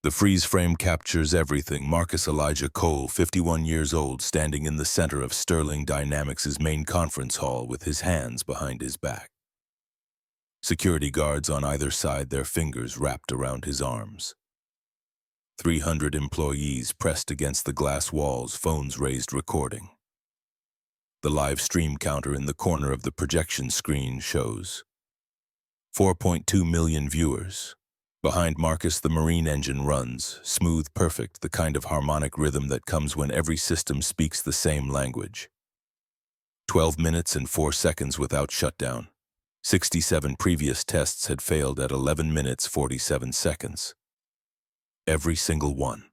The freeze frame captures everything. Marcus Elijah Cole, 51 years old, standing in the center of Sterling Dynamics' main conference hall with his hands behind his back. Security guards on either side, their fingers wrapped around his arms. 300 employees pressed against the glass walls, phones raised recording. The live stream counter in the corner of the projection screen shows 4.2 million viewers. Behind Marcus, the marine engine runs, smooth, perfect, the kind of harmonic rhythm that comes when every system speaks the same language. 12 minutes and 4 seconds without shutdown. 67 previous tests had failed at 11 minutes 47 seconds. Every single one.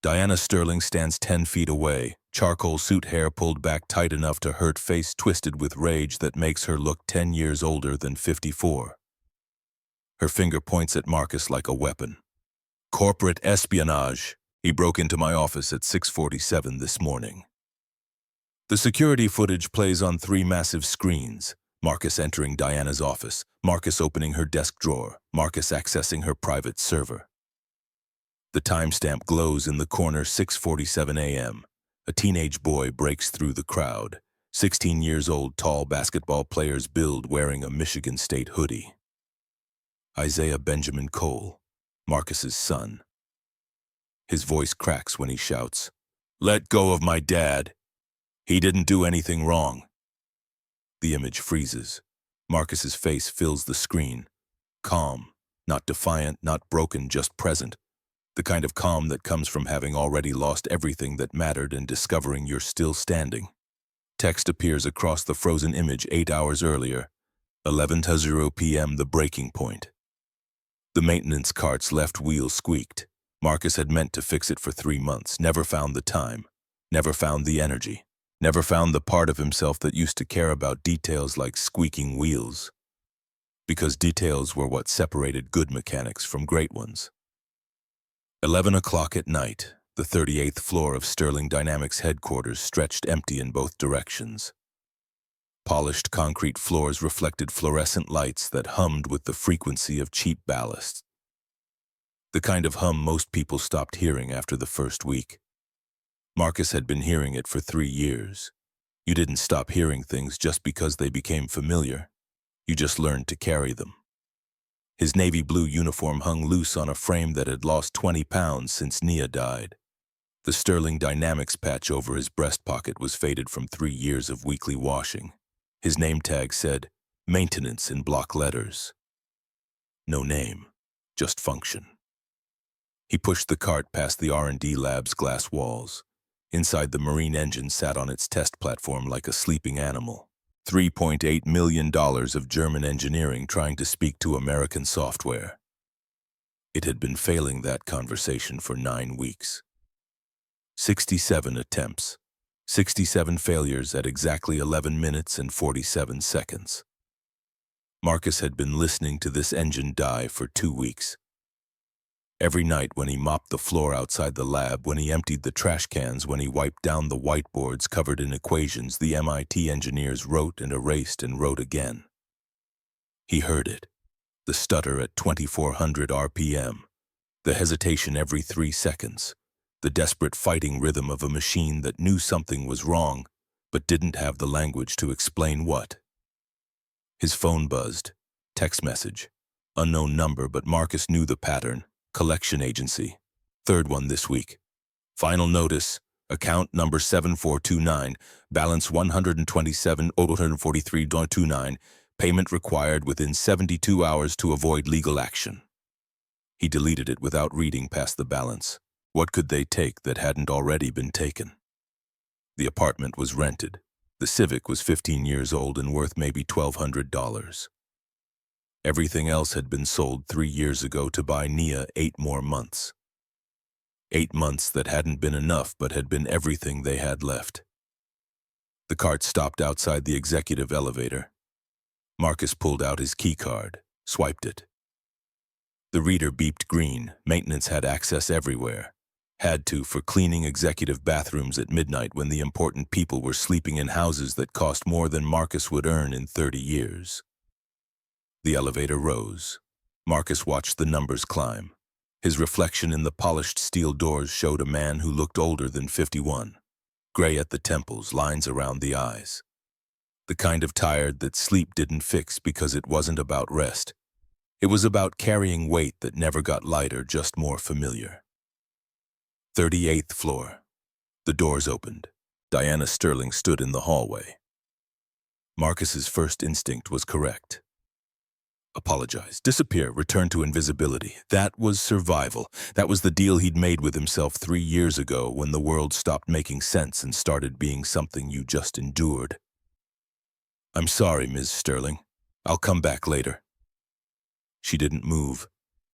Diana Sterling stands 10 feet away, charcoal suit hair pulled back tight enough to hurt, face twisted with rage that makes her look 10 years older than 54. Her finger points at Marcus like a weapon. Corporate espionage. He broke into my office at 6:47 this morning. The security footage plays on 3 massive screens. Marcus entering Diana's office, Marcus opening her desk drawer, Marcus accessing her private server. The timestamp glows in the corner, 6:47 a.m. A teenage boy breaks through the crowd. 16 years old, tall basketball player's build, wearing a Michigan State hoodie. Isaiah Benjamin Cole, Marcus's son. His voice cracks when he shouts, "Let go of my dad. He didn't do anything wrong." The image freezes. Marcus's face fills the screen. Calm, not defiant, not broken, just present. The kind of calm that comes from having already lost everything that mattered and discovering you're still standing. Text appears across the frozen image 8 hours earlier. 11:00 p.m. the breaking point. The maintenance cart's left wheel squeaked. Marcus had meant to fix it for 3 months, never found the time, never found the energy. Never found the part of himself that used to care about details like squeaking wheels. Because details were what separated good mechanics from great ones. 11 o'clock at night, the 38th floor of Sterling Dynamics headquarters stretched empty in both directions. Polished concrete floors reflected fluorescent lights that hummed with the frequency of cheap ballast. The kind of hum most people stopped hearing after the first week. Marcus had been hearing it for 3 years. You didn't stop hearing things just because they became familiar. You just learned to carry them. His navy blue uniform hung loose on a frame that had lost 20 pounds since Nia died. The Sterling Dynamics patch over his breast pocket was faded from 3 years of weekly washing. His name tag said, "Maintenance" in block letters. No name, just function. He pushed the cart past the R&D lab's glass walls. Inside, the marine engine sat on its test platform like a sleeping animal. $3.8 million of German engineering trying to speak to American software. It had been failing that conversation for 9 weeks. 67 attempts, 67 failures at exactly 11 minutes and 47 seconds. Marcus had been listening to this engine die for 2 weeks. Every night, when he mopped the floor outside the lab, when he emptied the trash cans, when he wiped down the whiteboards covered in equations the MIT engineers wrote and erased and wrote again. He heard it. The stutter at 2400 RPM. The hesitation every 3 seconds. The desperate fighting rhythm of a machine that knew something was wrong, but didn't have the language to explain what. His phone buzzed. Text message. Unknown number, but Marcus knew the pattern. Collection agency. 3rd one this week. Final notice. Account number 7429. Balance $127,843.29. Payment required within 72 hours to avoid legal action. He deleted it without reading past the balance. What could they take that hadn't already been taken? The apartment was rented. The Civic was 15 years old and worth maybe $1,200. Everything else had been sold 3 years ago to buy Nia 8 more months. 8 months that hadn't been enough but had been everything they had left. The cart stopped outside the executive elevator. Marcus pulled out his key card, swiped it. The reader beeped green. Maintenance had access everywhere. Had to for cleaning executive bathrooms at midnight when the important people were sleeping in houses that cost more than Marcus would earn in 30 years. The elevator rose. Marcus watched the numbers climb. His reflection in the polished steel doors showed a man who looked older than 51, gray at the temples, lines around the eyes. The kind of tired that sleep didn't fix because it wasn't about rest. It was about carrying weight that never got lighter, just more familiar. 38th floor. The doors opened. Diana Sterling stood in the hallway. Marcus's first instinct was correct. Apologize, disappear, return to invisibility. That was survival. That was the deal he'd made with himself 3 years ago when the world stopped making sense and started being something you just endured. I'm sorry, Ms. Sterling. I'll come back later. She didn't move.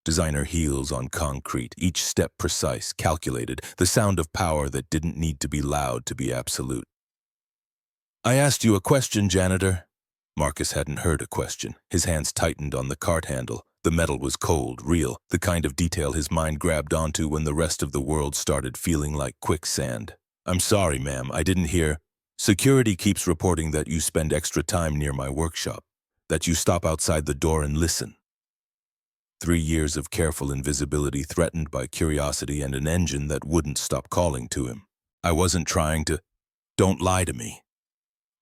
Designer heels on concrete, each step precise, calculated, the sound of power that didn't need to be loud to be absolute. I asked you a question, Janitor. Marcus hadn't heard a question. His hands tightened on the cart handle. The metal was cold, real, the kind of detail his mind grabbed onto when the rest of the world started feeling like quicksand. I'm sorry, ma'am, I didn't hear. Security keeps reporting that you spend extra time near my workshop, that you stop outside the door and listen. 3 years of careful invisibility threatened by curiosity and an engine that wouldn't stop calling to him. I wasn't trying to... Don't lie to me.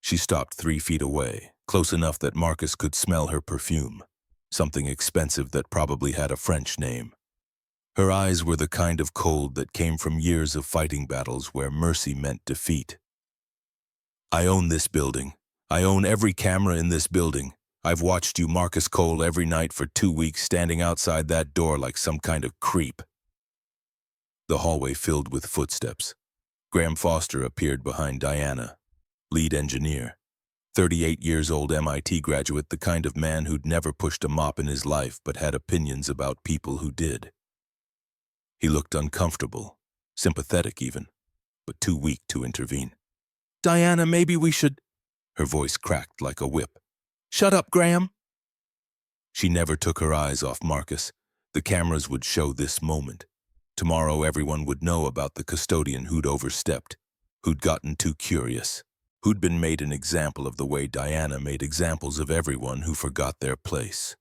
She stopped 3 feet away, close enough that Marcus could smell her perfume, something expensive that probably had a French name. Her eyes were the kind of cold that came from years of fighting battles where mercy meant defeat. I own this building. I own every camera in this building. I've watched you, Marcus Cole, every night for 2 weeks, standing outside that door like some kind of creep. The hallway filled with footsteps. Graham Foster appeared behind Diana, lead engineer, 38-years-old MIT graduate, the kind of man who'd never pushed a mop in his life but had opinions about people who did. He looked uncomfortable, sympathetic even, but too weak to intervene. Diana, maybe we should... Her voice cracked like a whip. Shut up, Graham. She never took her eyes off Marcus. The cameras would show this moment. Tomorrow everyone would know about the custodian who'd overstepped, who'd gotten too curious, who'd been made an example of the way Diana made examples of everyone who forgot their place.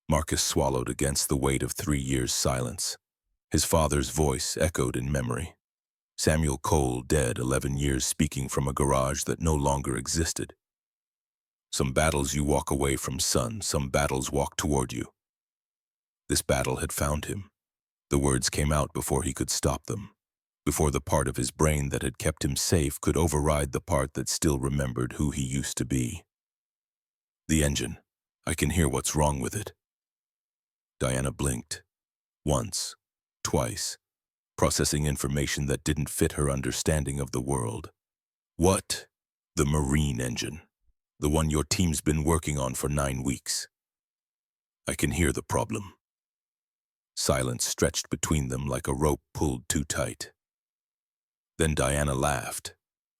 Marcus swallowed against the weight of 3 years' silence. His father's voice echoed in memory. Samuel Cole, dead, 11 years, speaking from a garage that no longer existed. Some battles you walk away from, son. Some battles walk toward you. This battle had found him. The words came out before he could stop them, before the part of his brain that had kept him safe could override the part that still remembered who he used to be. The engine. I can hear what's wrong with it. Diana blinked. Once. Twice. Processing information that didn't fit her understanding of the world. What? The marine engine. The one your team's been working on for 9 weeks. I can hear the problem. Silence stretched between them like a rope pulled too tight. Then Diana laughed.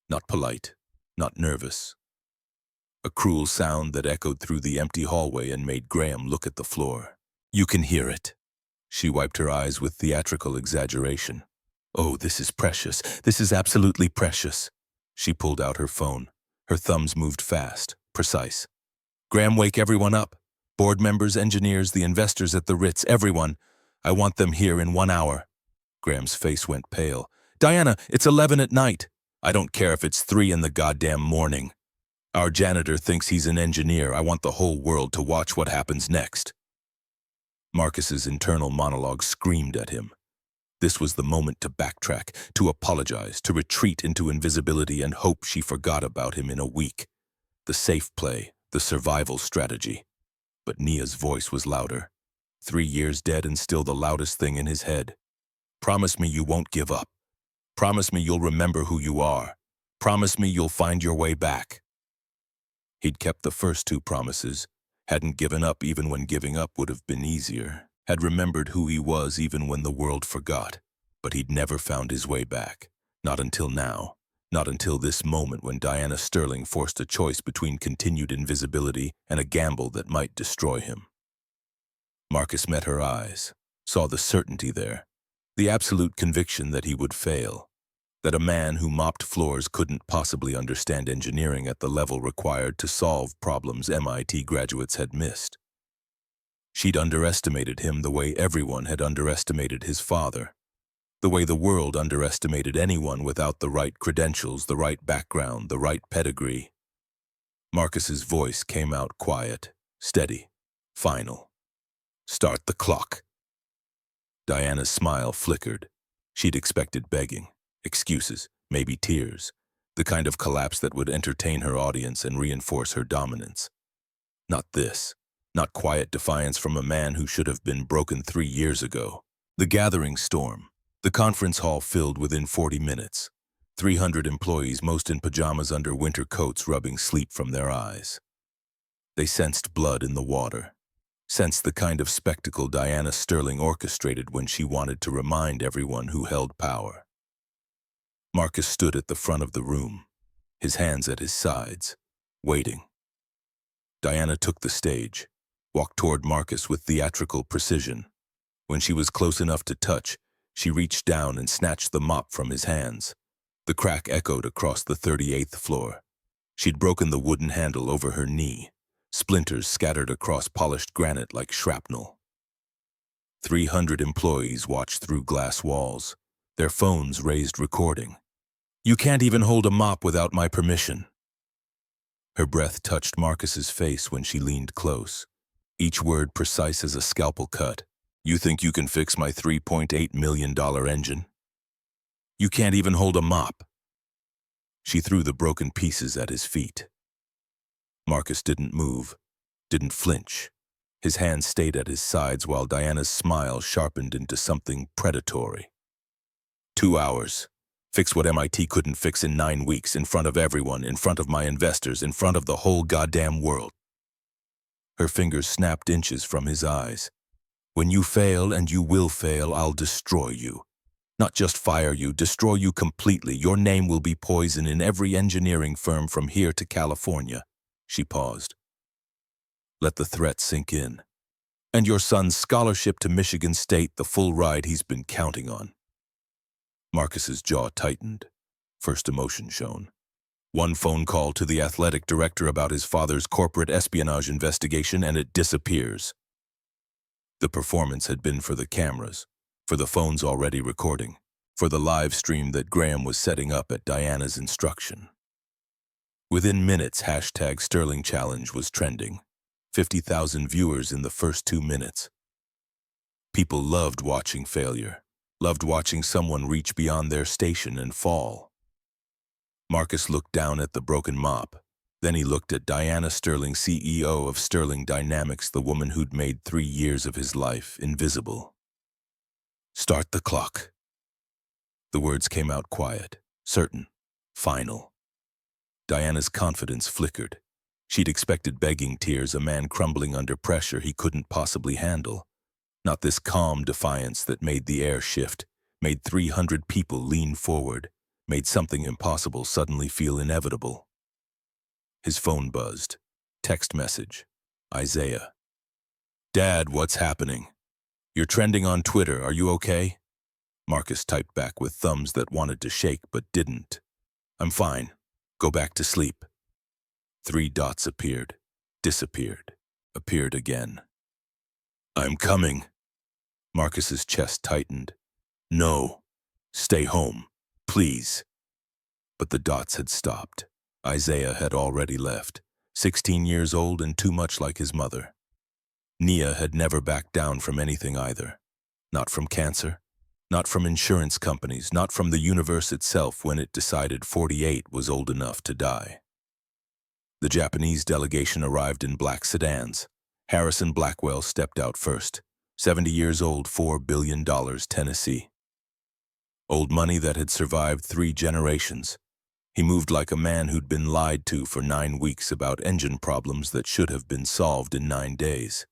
Not polite, not nervous. A cruel sound that echoed through the empty hallway and made Graham look at the floor. You can hear it. She wiped her eyes with theatrical exaggeration. Oh, this is precious. This is absolutely precious. She pulled out her phone. Her thumbs moved fast, precise. Graham, wake everyone up. Board members, engineers, the investors at the Ritz, everyone. I want them here in 1 hour. Graham's face went pale. Diana, it's 11 at night. I don't care if it's 3 in the goddamn morning. Our janitor thinks he's an engineer. I want the whole world to watch what happens next. Marcus's internal monologue screamed at him. This was the moment to backtrack, to apologize, to retreat into invisibility and hope she forgot about him in a week. The safe play, the survival strategy. But Nia's voice was louder. 3 years dead and still the loudest thing in his head. Promise me you won't give up. Promise me you'll remember who you are. Promise me you'll find your way back. He'd kept the first 2 promises, hadn't given up even when giving up would have been easier, had remembered who he was even when the world forgot, but he'd never found his way back. Not until now. Not until this moment when Diana Sterling forced a choice between continued invisibility and a gamble that might destroy him. Marcus met her eyes, saw the certainty there, the absolute conviction that he would fail, that a man who mopped floors couldn't possibly understand engineering at the level required to solve problems MIT graduates had missed. She'd underestimated him the way everyone had underestimated his father, the way the world underestimated anyone without the right credentials, the right background, the right pedigree. Marcus's voice came out quiet, steady, final. "Start the clock." Diana's smile flickered. She'd expected begging, excuses, maybe tears, the kind of collapse that would entertain her audience and reinforce her dominance. Not this. Not quiet defiance from a man who should have been broken 3 years ago. The gathering storm. The conference hall filled within 40 minutes. 300 employees, most in pajamas under winter coats, rubbing sleep from their eyes. They sensed blood in the water. Sensed the kind of spectacle Diana Sterling orchestrated when she wanted to remind everyone who held power. Marcus stood at the front of the room, his hands at his sides, waiting. Diana took the stage, walked toward Marcus with theatrical precision. When she was close enough to touch, she reached down and snatched the mop from his hands. The crack echoed across the 38th floor. She'd broken the wooden handle over her knee. Splinters scattered across polished granite like shrapnel. 300 employees watched through glass walls, their phones raised recording. "You can't even hold a mop without my permission." Her breath touched Marcus's face when she leaned close, each word precise as a scalpel cut. "You think you can fix my $3.8 million engine? You can't even hold a mop." She threw the broken pieces at his feet. Marcus didn't move, didn't flinch. His hands stayed at his sides while Diana's smile sharpened into something predatory. 2 hours. Fix what MIT couldn't fix in 9 weeks, in front of everyone, in front of my investors, in front of the whole goddamn world. Her fingers snapped inches from his eyes. "When you fail, and you will fail, I'll destroy you. Not just fire you, destroy you completely. Your name will be poison in every engineering firm from here to California." She paused. "Let the threat sink in. And your son's scholarship to Michigan State, the full ride he's been counting on." Marcus's jaw tightened. First emotion shown. One phone call to the athletic director about his father's corporate espionage investigation and it disappears. The performance had been for the cameras, for the phones already recording, for the live stream that Graham was setting up at Diana's instruction. Within minutes, #Sterling Challenge was trending. 50,000 viewers in the first 2 minutes. People loved watching failure, loved watching someone reach beyond their station and fall. Marcus looked down at the broken mop. Then he looked at Diana Sterling, CEO of Sterling Dynamics, the woman who'd made 3 years of his life invisible. "Start the clock." The words came out quiet, certain, final. Diana's confidence flickered. She'd expected begging tears, a man crumbling under pressure he couldn't possibly handle. Not this calm defiance that made the air shift, made 300 people lean forward, made something impossible suddenly feel inevitable. His phone buzzed. Text message. Isaiah. "Dad, what's happening? You're trending on Twitter, are you okay?" Marcus typed back with thumbs that wanted to shake but didn't. "I'm fine. Go back to sleep." 3 dots appeared, disappeared, appeared again. "I'm coming." Marcus's chest tightened. "No. Stay home. Please." But the dots had stopped. Isaiah had already left, 16 years old and too much like his mother. Nia had never backed down from anything either. Not from cancer, not from insurance companies, not from the universe itself when it decided 48 was old enough to die. The Japanese delegation arrived in black sedans. Harrison Blackwell stepped out first. 70 years old, $4 billion, Tennessee. Old money that had survived 3 generations. He moved like a man who'd been lied to for 9 weeks about engine problems that should have been solved in 9 days.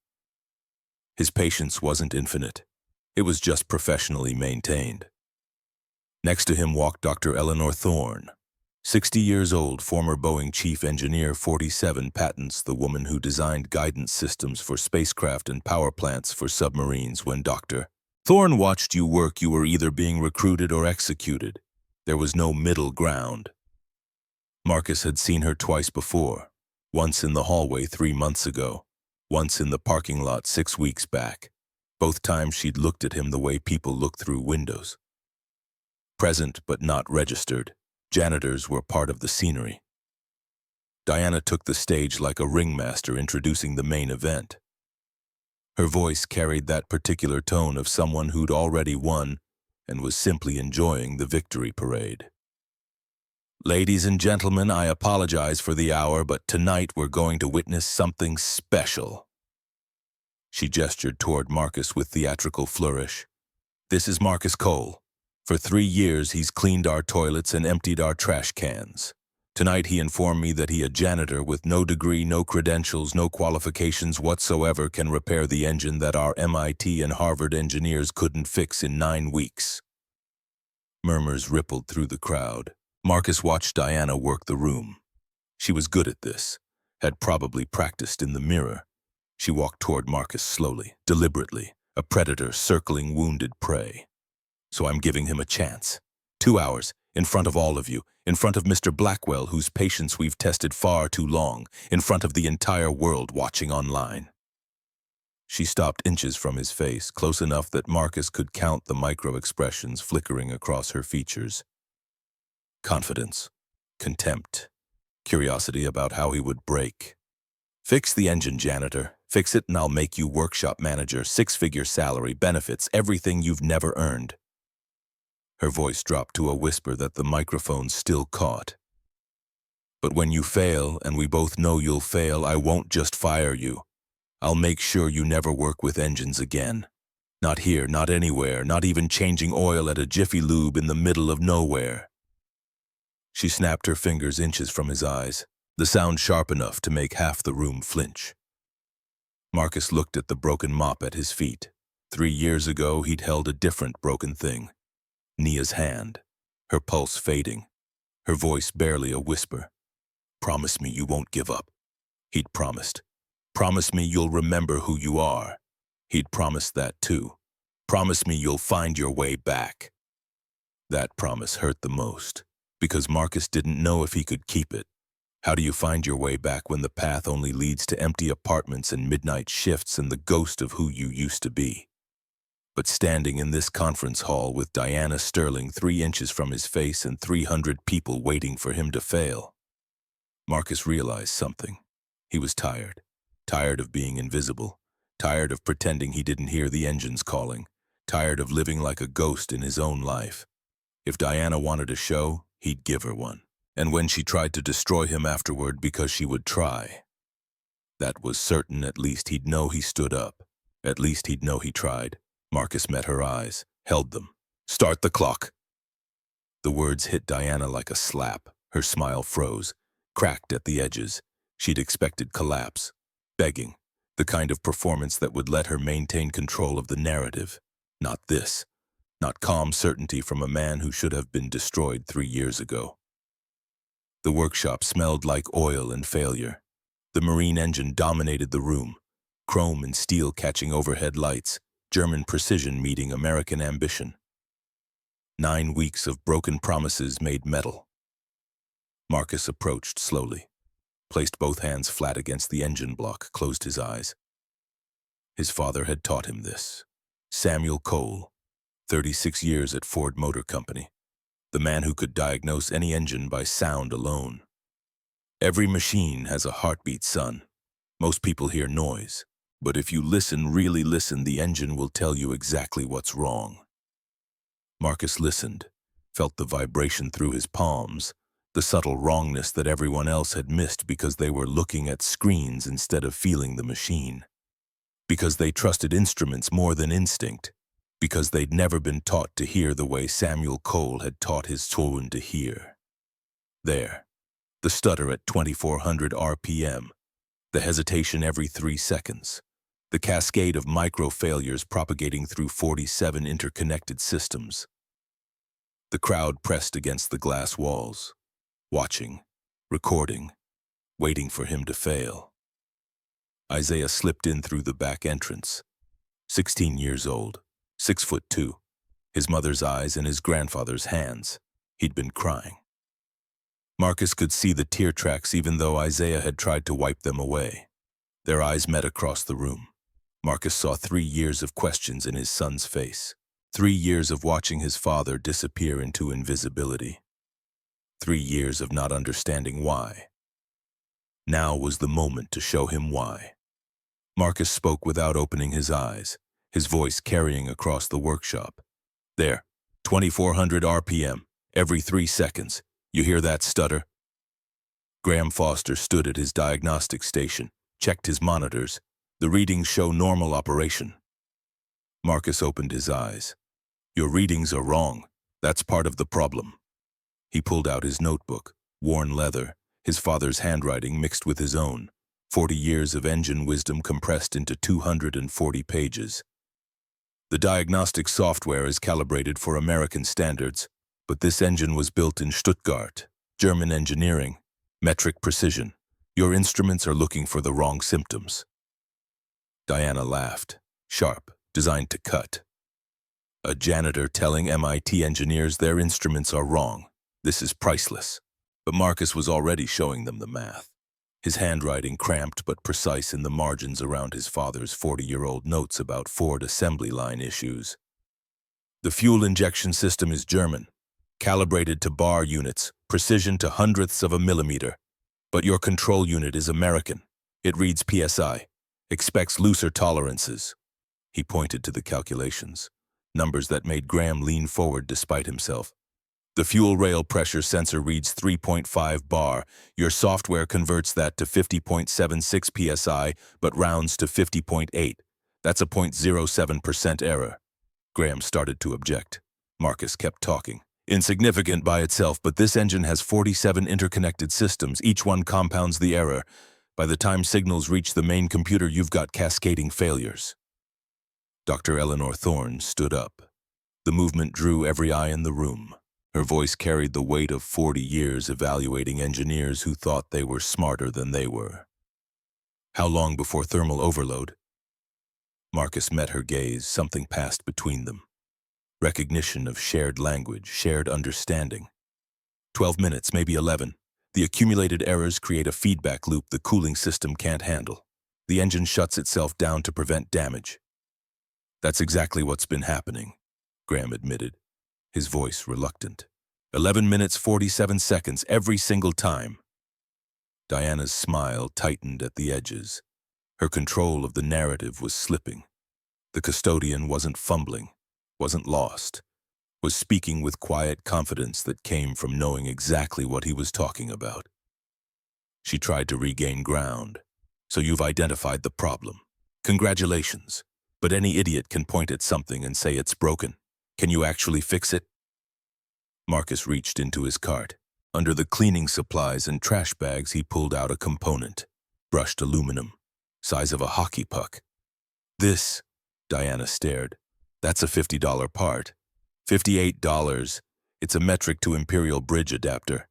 His patience wasn't infinite. It was just professionally maintained. Next to him walked Dr. Eleanor Thorne. 60 years old, former Boeing chief engineer, 47 patents, the woman who designed guidance systems for spacecraft and power plants for submarines. When Dr. Thorne watched you work, you were either being recruited or executed. There was no middle ground. Marcus had seen her twice before, once in the hallway 3 months ago, once in the parking lot 6 weeks back. Both times she'd looked at him the way people look through windows. Present but not registered, janitors were part of the scenery. Diana took the stage like a ringmaster introducing the main event. Her voice carried that particular tone of someone who'd already won and was simply enjoying the victory parade. Ladies and gentlemen, I apologize for the hour, but tonight we're going to witness something special. She gestured toward Marcus with theatrical flourish. This is Marcus Cole. For 3 years, he's cleaned our toilets and emptied our trash cans. Tonight, he informed me that a janitor with no degree, no credentials, no qualifications whatsoever can repair the engine that our MIT and Harvard engineers couldn't fix in 9 weeks. Murmurs rippled through the crowd. Marcus watched Diana work the room. She was good at this, had probably practiced in the mirror. She walked toward Marcus slowly, deliberately, a predator circling wounded prey. So I'm giving him a chance. 2 hours, in front of all of you, in front of Mr. Blackwell, whose patience we've tested far too long, in front of the entire world watching online. She stopped inches from his face, close enough that Marcus could count the micro-expressions flickering across her features. Confidence, contempt, curiosity about how he would break. Fix the engine, janitor. Fix it and I'll make you workshop manager, 6-figure salary, benefits, everything you've never earned. Her voice dropped to a whisper that the microphone still caught. But when you fail, and we both know you'll fail, I won't just fire you. I'll make sure you never work with engines again. Not here, not anywhere, not even changing oil at a Jiffy Lube in the middle of nowhere. She snapped her fingers inches from his eyes, the sound sharp enough to make half the room flinch. Marcus looked at the broken mop at his feet. 3 years ago, he'd held a different broken thing. Nia's hand, her pulse fading, her voice barely a whisper. Promise me you won't give up. He'd promised. Promise me you'll remember who you are. He'd promised that too. Promise me you'll find your way back. That promise hurt the most, because Marcus didn't know if he could keep it. How do you find your way back when the path only leads to empty apartments and midnight shifts and the ghost of who you used to be? But standing in this conference hall with Diana Sterling 3 inches from his face and 300 people waiting for him to fail, Marcus realized something. He was tired. Tired of being invisible. Tired of pretending he didn't hear the engines calling. Tired of living like a ghost in his own life. If Diana wanted a show, he'd give her one. And when she tried to destroy him afterward because she would try, that was certain. At least he'd know he stood up. At least he'd know he tried. Marcus met her eyes, held them. Start the clock. The words hit Diana like a slap. Her smile froze, cracked at the edges. She'd expected collapse, begging, the kind of performance that would let her maintain control of the narrative. Not this. Not calm certainty from a man who should have been destroyed 3 years ago. The workshop smelled like oil and failure. The marine engine dominated the room, chrome and steel catching overhead lights, German precision meeting American ambition. 9 weeks of broken promises made metal. Marcus approached slowly, placed both hands flat against the engine block, closed his eyes. His father had taught him this. Samuel Cole, 36 years at Ford Motor Company. The man who could diagnose any engine by sound alone. Every machine has a heartbeat, son. Most people hear noise, but if you listen, really listen, the engine will tell you exactly what's wrong. Marcus listened, felt the vibration through his palms, the subtle wrongness that everyone else had missed because they were looking at screens instead of feeling the machine. Because they trusted instruments more than instinct. Because they'd never been taught to hear the way Samuel Cole had taught his children to hear. There, the stutter at 2400 RPM, the hesitation every 3 seconds, the cascade of micro-failures propagating through 47 interconnected systems. The crowd pressed against the glass walls, watching, recording, waiting for him to fail. Isaiah slipped in through the back entrance, 16 years old. 6'2", his mother's eyes in his grandfather's hands. He'd been crying. Marcus could see the tear tracks even though Isaiah had tried to wipe them away. Their eyes met across the room. Marcus saw 3 years of questions in his son's face. 3 years of watching his father disappear into invisibility. 3 years of not understanding why. Now was the moment to show him why. Marcus spoke without opening his eyes, his voice carrying across the workshop. There, 2400 RPM, every 3 seconds. You hear that stutter? Graham Foster stood at his diagnostic station, checked his monitors. The readings show normal operation. Marcus opened his eyes. Your readings are wrong. That's part of the problem. He pulled out his notebook, worn leather, his father's handwriting mixed with his own. 40 years of engine wisdom compressed into 240 pages. The diagnostic software is calibrated for American standards, but this engine was built in Stuttgart, German engineering, metric precision. Your instruments are looking for the wrong symptoms. Diana laughed, sharp, designed to cut. A janitor telling MIT engineers their instruments are wrong. This is priceless. But Marcus was already showing them the math. His handwriting cramped but precise in the margins around his father's 40-year-old notes about Ford assembly line issues. The fuel injection system is German, calibrated to bar units, precision to hundredths of a millimeter. But your control unit is American. It reads PSI, expects looser tolerances. He pointed to the calculations, numbers that made Graham lean forward despite himself. The fuel rail pressure sensor reads 3.5 bar. Your software converts that to 50.76 psi, but rounds to 50.8. That's a 0.07% error. Graham started to object. Marcus kept talking. Insignificant by itself, but this engine has 47 interconnected systems. Each one compounds the error. By the time signals reach the main computer, you've got cascading failures. Dr. Eleanor Thorne stood up. The movement drew every eye in the room. Her voice carried the weight of 40 years evaluating engineers who thought they were smarter than they were. How long before thermal overload? Marcus met her gaze. Something passed between them. Recognition of shared language, shared understanding. 12 minutes, maybe 11. The accumulated errors create a feedback loop the cooling system can't handle. The engine shuts itself down to prevent damage. That's exactly what's been happening, Graham admitted, his voice reluctant. 11 minutes 47 seconds every single time. Diana's smile tightened at the edges. Her control of the narrative was slipping. The custodian wasn't fumbling, wasn't lost, was speaking with quiet confidence that came from knowing exactly what he was talking about. She tried to regain ground. So you've identified the problem. Congratulations. But any idiot can point at something and say it's broken. Can you actually fix it? Marcus reached into his cart. Under the cleaning supplies and trash bags, he pulled out a component. Brushed aluminum, size of a hockey puck. This, Diana stared. That's a $50 part. $58. It's a metric to Imperial Bridge adapter.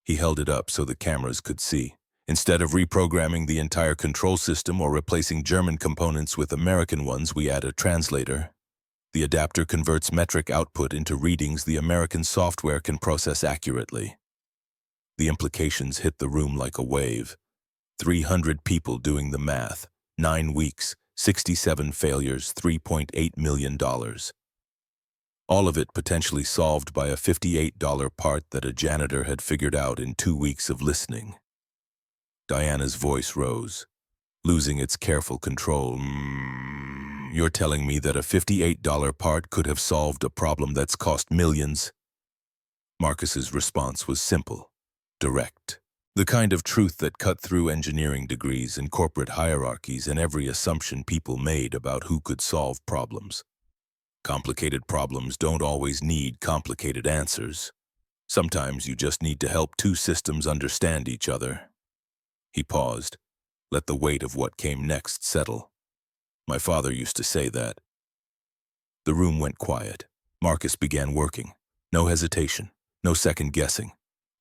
He held it up so the cameras could see. Instead of reprogramming the entire control system or replacing German components with American ones, we add a translator. The adapter converts metric output into readings the American software can process accurately. The implications hit the room like a wave. 300 people doing the math, 9 weeks, 67 failures, $3.8 million. All of it potentially solved by a $58 part that a janitor had figured out in 2 weeks of listening. Diana's voice rose, losing its careful control. You're telling me that a $58 part could have solved a problem that's cost millions? Marcus's response was simple, direct. The kind of truth that cut through engineering degrees and corporate hierarchies and every assumption people made about who could solve problems. Complicated problems don't always need complicated answers. Sometimes you just need to help two systems understand each other. He paused, let the weight of what came next settle. My father used to say that. The room went quiet. Marcus began working. No hesitation, no second guessing.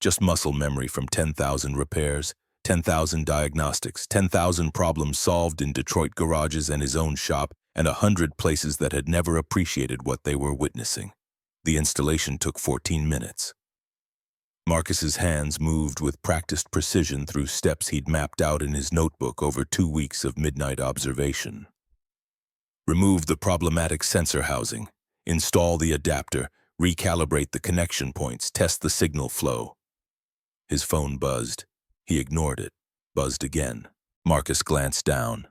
Just muscle memory from 10,000 repairs, 10,000 diagnostics, 10,000 problems solved in Detroit garages and his own shop, and 100 places that had never appreciated what they were witnessing. The installation took 14 minutes. Marcus's hands moved with practiced precision through steps he'd mapped out in his notebook over 2 weeks of midnight observation. Remove the problematic sensor housing, install the adapter, recalibrate the connection points, test the signal flow. His phone buzzed. He ignored it. Buzzed again. Marcus glanced down.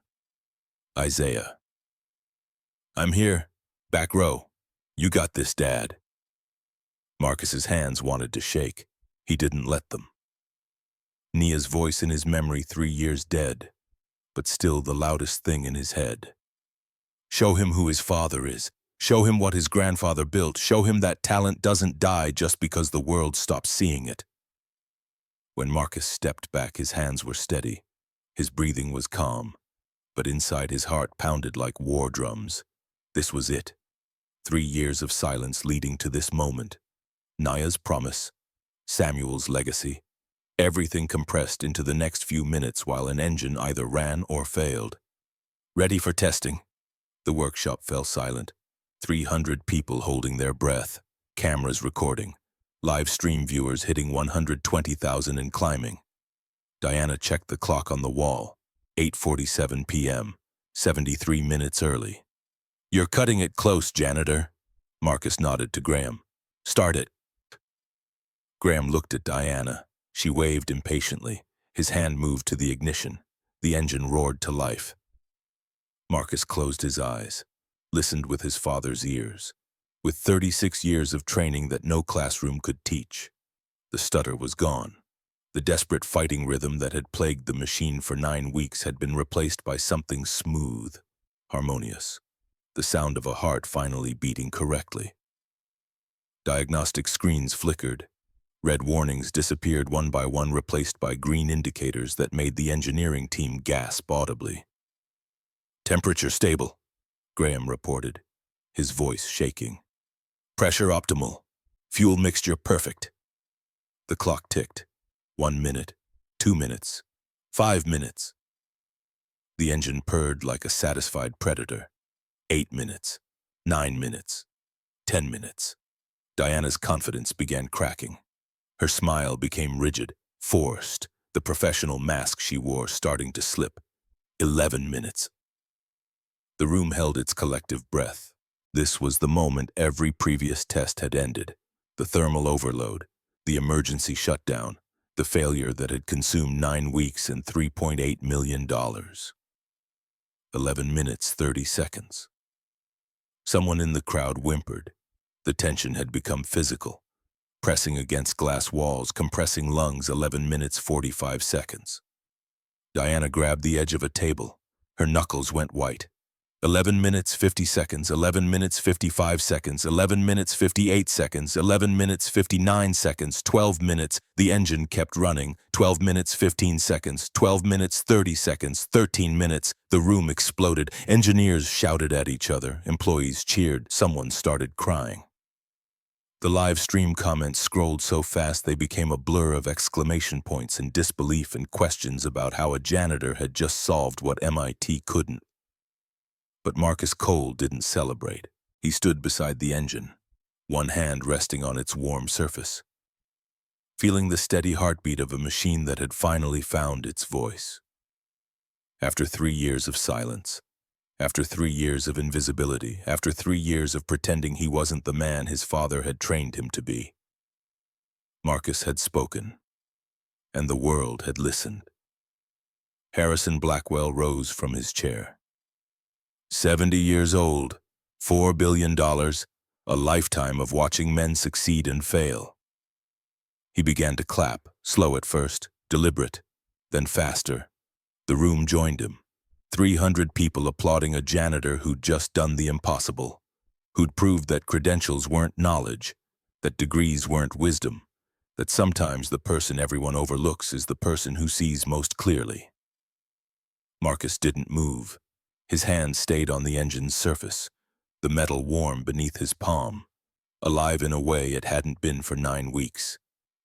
Isaiah. "I'm here. Back row. You got this, Dad." Marcus's hands wanted to shake. He didn't let them. Nia's voice in his memory, 3 years dead, but still the loudest thing in his head. Show him who his father is. Show him what his grandfather built. Show him that talent doesn't die just because the world stops seeing it. When Marcus stepped back, his hands were steady. His breathing was calm, but inside his heart pounded like war drums. This was it. 3 years of silence leading to this moment. Nia's promise, Samuel's legacy, everything compressed into the next few minutes while an engine either ran or failed. Ready for testing. The workshop fell silent. 300 people holding their breath, cameras recording, live stream viewers hitting 120,000 and climbing. Diana checked the clock on the wall. 8:47 p.m., 73 minutes early. "You're cutting it close, Janitor." Marcus nodded to Graham. "Start it." Graham looked at Diana. She waved impatiently. His hand moved to the ignition. The engine roared to life. Marcus closed his eyes, listened with his father's ears. With 36 years of training that no classroom could teach, the stutter was gone. The desperate fighting rhythm that had plagued the machine for 9 weeks had been replaced by something smooth, harmonious. The sound of a heart finally beating correctly. Diagnostic screens flickered. Red warnings disappeared one by one, replaced by green indicators that made the engineering team gasp audibly. "Temperature stable," Graham reported, his voice shaking. "Pressure optimal. Fuel mixture perfect." The clock ticked. 1 minute, 2 minutes, 5 minutes. The engine purred like a satisfied predator. 8 minutes, 9 minutes, 10 minutes. Diana's confidence began cracking. Her smile became rigid, forced, the professional mask she wore starting to slip. 11 minutes. The room held its collective breath. This was the moment every previous test had ended. The thermal overload, the emergency shutdown, the failure that had consumed 9 weeks and $3.8 million. 11 minutes, 30 seconds. Someone in the crowd whimpered. The tension had become physical. Pressing against glass walls, compressing lungs. 11 minutes, 45 seconds. Diana grabbed the edge of a table. Her knuckles went white. 11 minutes, 50 seconds, 11 minutes, 55 seconds, 11 minutes, 58 seconds, 11 minutes, 59 seconds, 12 minutes. The engine kept running. 12 minutes, 15 seconds, 12 minutes, 30 seconds, 13 minutes. The room exploded. Engineers shouted at each other. Employees cheered. Someone started crying. The live stream comments scrolled so fast they became a blur of exclamation points and disbelief and questions about how a janitor had just solved what MIT couldn't. But Marcus Cole didn't celebrate. He stood beside the engine, one hand resting on its warm surface, feeling the steady heartbeat of a machine that had finally found its voice. After 3 years of silence, after 3 years of invisibility, after 3 years of pretending he wasn't the man his father had trained him to be, Marcus had spoken, and the world had listened. Harrison Blackwell rose from his chair. 70 years old, $4 billion, a lifetime of watching men succeed and fail. He began to clap, slow at first, deliberate, then faster. The room joined him. 300 people applauding a janitor who'd just done the impossible, who'd proved that credentials weren't knowledge, that degrees weren't wisdom, that sometimes the person everyone overlooks is the person who sees most clearly. Marcus didn't move. His hand stayed on the engine's surface, the metal warm beneath his palm, alive in a way it hadn't been for 9 weeks.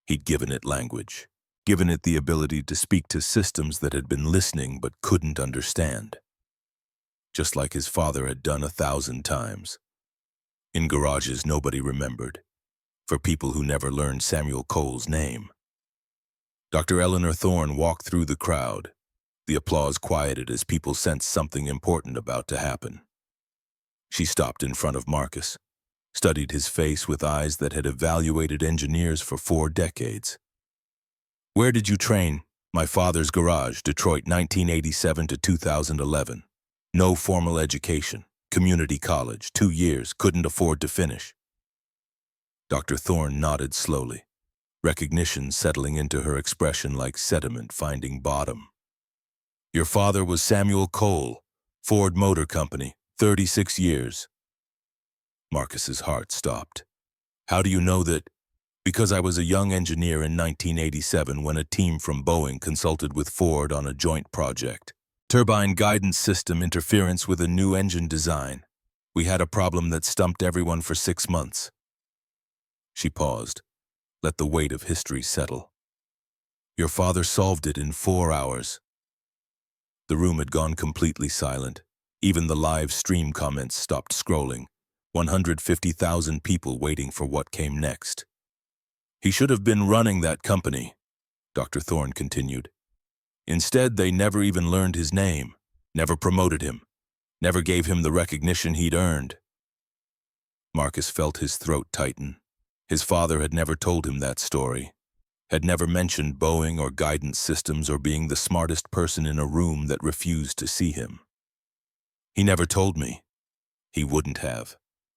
He'd given it language, given it the ability to speak to systems that had been listening but couldn't understand. Just like his father had done 1,000 times. In garages nobody remembered. for people who never learned Samuel Cole's name. Dr. Eleanor Thorne walked through the crowd. The applause quieted as people sensed something important about to happen. She stopped in front of Marcus, studied his face with eyes that had evaluated engineers for 4 decades. "Where did you train?" "My father's garage, Detroit, 1987 to 2011. No formal education. Community college, 2 years, couldn't afford to finish." Dr. Thorne nodded slowly, recognition settling into her expression like sediment finding bottom. "Your father was Samuel Cole, Ford Motor Company, 36 years. Marcus's heart stopped. "How do you know that?" "Because I was a young engineer in 1987 when a team from Boeing consulted with Ford on a joint project. Turbine guidance system interference with a new engine design. We had a problem that stumped everyone for 6 months." She paused, let the weight of history settle. "Your father solved it in 4 hours. The room had gone completely silent. Even the live stream comments stopped scrolling. 150,000 people waiting for what came next. "He should have been running that company," Dr. Thorne continued. "Instead, they never even learned his name, never promoted him, never gave him the recognition he'd earned." Marcus felt his throat tighten. His father had never told him that story, had never mentioned Boeing or guidance systems or being the smartest person in a room that refused to see him. "He never told me." "He wouldn't have.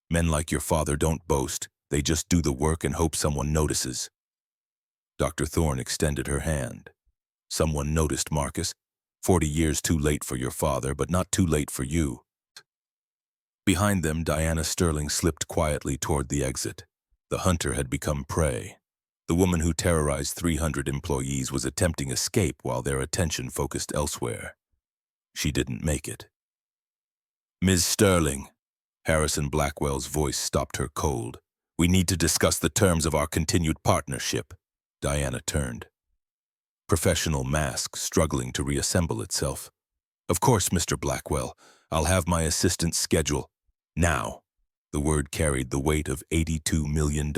Men like your father don't boast. They just do the work and hope someone notices." Dr. Thorne extended her hand. "Someone noticed, Marcus. 40 years too late for your father, but not too late for you." Behind them, Diana Sterling slipped quietly toward the exit. The hunter had become prey. The woman who terrorized 300 employees was attempting escape while their attention focused elsewhere. She didn't make it. "Ms. Sterling," Harrison Blackwell's voice stopped her cold. "We need to discuss the terms of our continued partnership." Diana turned. Professional mask struggling to reassemble itself. "Of course, Mr. Blackwell. I'll have my assistant schedule. Now." The word carried the weight of $82 million.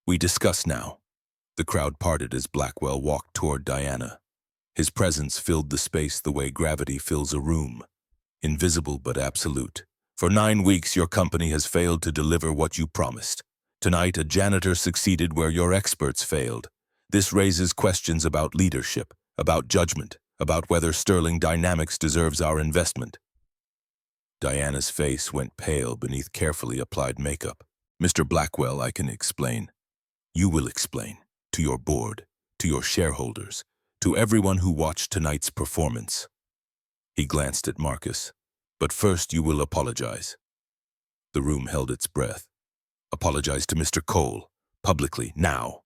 "We discuss now." The crowd parted as Blackwell walked toward Diana. His presence filled the space the way gravity fills a room. Invisible but absolute. "For 9 weeks, your company has failed to deliver what you promised. Tonight, a janitor succeeded where your experts failed. This raises questions about leadership, about judgment, about whether Sterling Dynamics deserves our investment." Diana's face went pale beneath carefully applied makeup. "Mr. Blackwell, I can explain. You will explain. To your board, to your shareholders, to everyone who watched tonight's performance." He glanced at Marcus. "But first you will apologize." The room held its breath. "Apologize to Mr. Cole, publicly, now."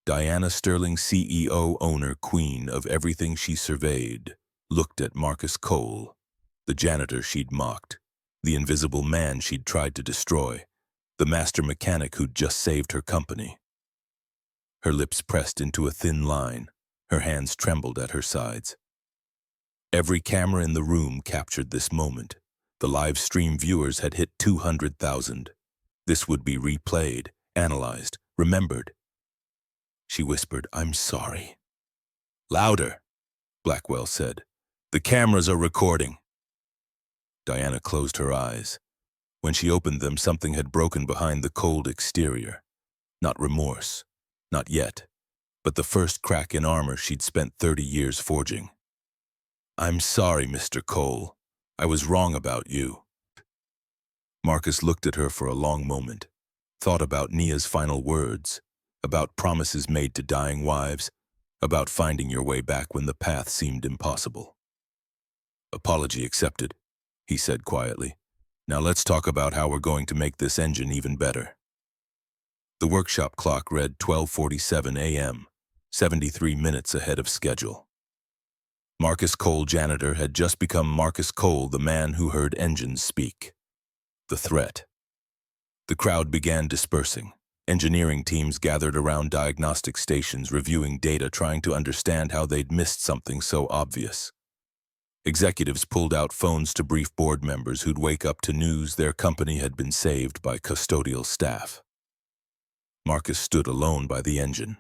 Diana Sterling, CEO, owner, queen of everything she surveyed, looked at Marcus Cole, the janitor she'd mocked, the invisible man she'd tried to destroy, the master mechanic who'd just saved her company. Her lips pressed into a thin line, her hands trembled at her sides. Every camera in the room captured this moment. The live stream viewers had hit 200,000. This would be replayed, analyzed, remembered. She whispered, "I'm sorry." "Louder," Blackwell said. "The cameras are recording." Diana closed her eyes. When she opened them, something had broken behind the cold exterior. Not remorse, not yet, but the first crack in armor she'd spent 30 years forging. "I'm sorry, Mr. Cole. I was wrong about you." Marcus looked at her for a long moment, thought about Nia's final words, about promises made to dying wives, about finding your way back when the path seemed impossible. "Apology accepted," he said quietly. "Now let's talk about how we're going to make this engine even better." The workshop clock read 12:47 a.m., 73 minutes ahead of schedule. Marcus Cole, janitor, had just become Marcus Cole, the man who heard engines speak. The threat. The crowd began dispersing. Engineering teams gathered around diagnostic stations, reviewing data, trying to understand how they'd missed something so obvious. Executives pulled out phones to brief board members who'd wake up to news their company had been saved by custodial staff. Marcus stood alone by the engine,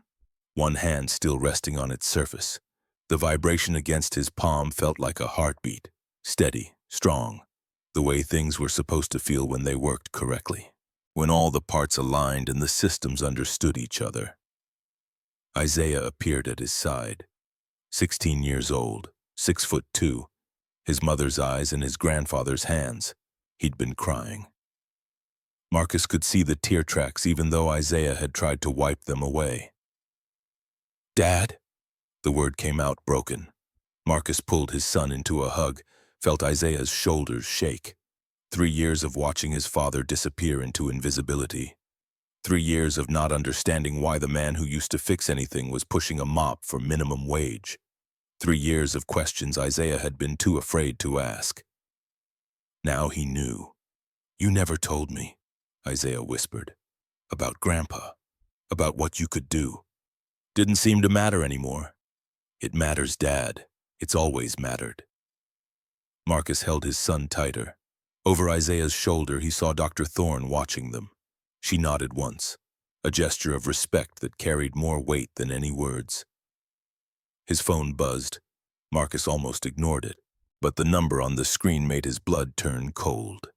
one hand still resting on its surface. The vibration against his palm felt like a heartbeat, steady, strong, the way things were supposed to feel when they worked correctly, when all the parts aligned and the systems understood each other. Isaiah appeared at his side, 16 years old, 6'2", his mother's eyes in his grandfather's hands. He'd been crying. Marcus could see the tear tracks even though Isaiah had tried to wipe them away. "Dad?" The word came out broken. Marcus pulled his son into a hug, felt Isaiah's shoulders shake. 3 years of watching his father disappear into invisibility. 3 years of not understanding why the man who used to fix anything was pushing a mop for minimum wage. 3 years of questions Isaiah had been too afraid to ask. Now he knew. "You never told me," Isaiah whispered. "About Grandpa. About what you could do. Didn't seem to matter anymore." "It matters, Dad. It's always mattered." Marcus held his son tighter. Over Isaiah's shoulder he saw Dr. Thorne watching them. She nodded once, a gesture of respect that carried more weight than any words. His phone buzzed. Marcus almost ignored it, but the number on the screen made his blood turn cold.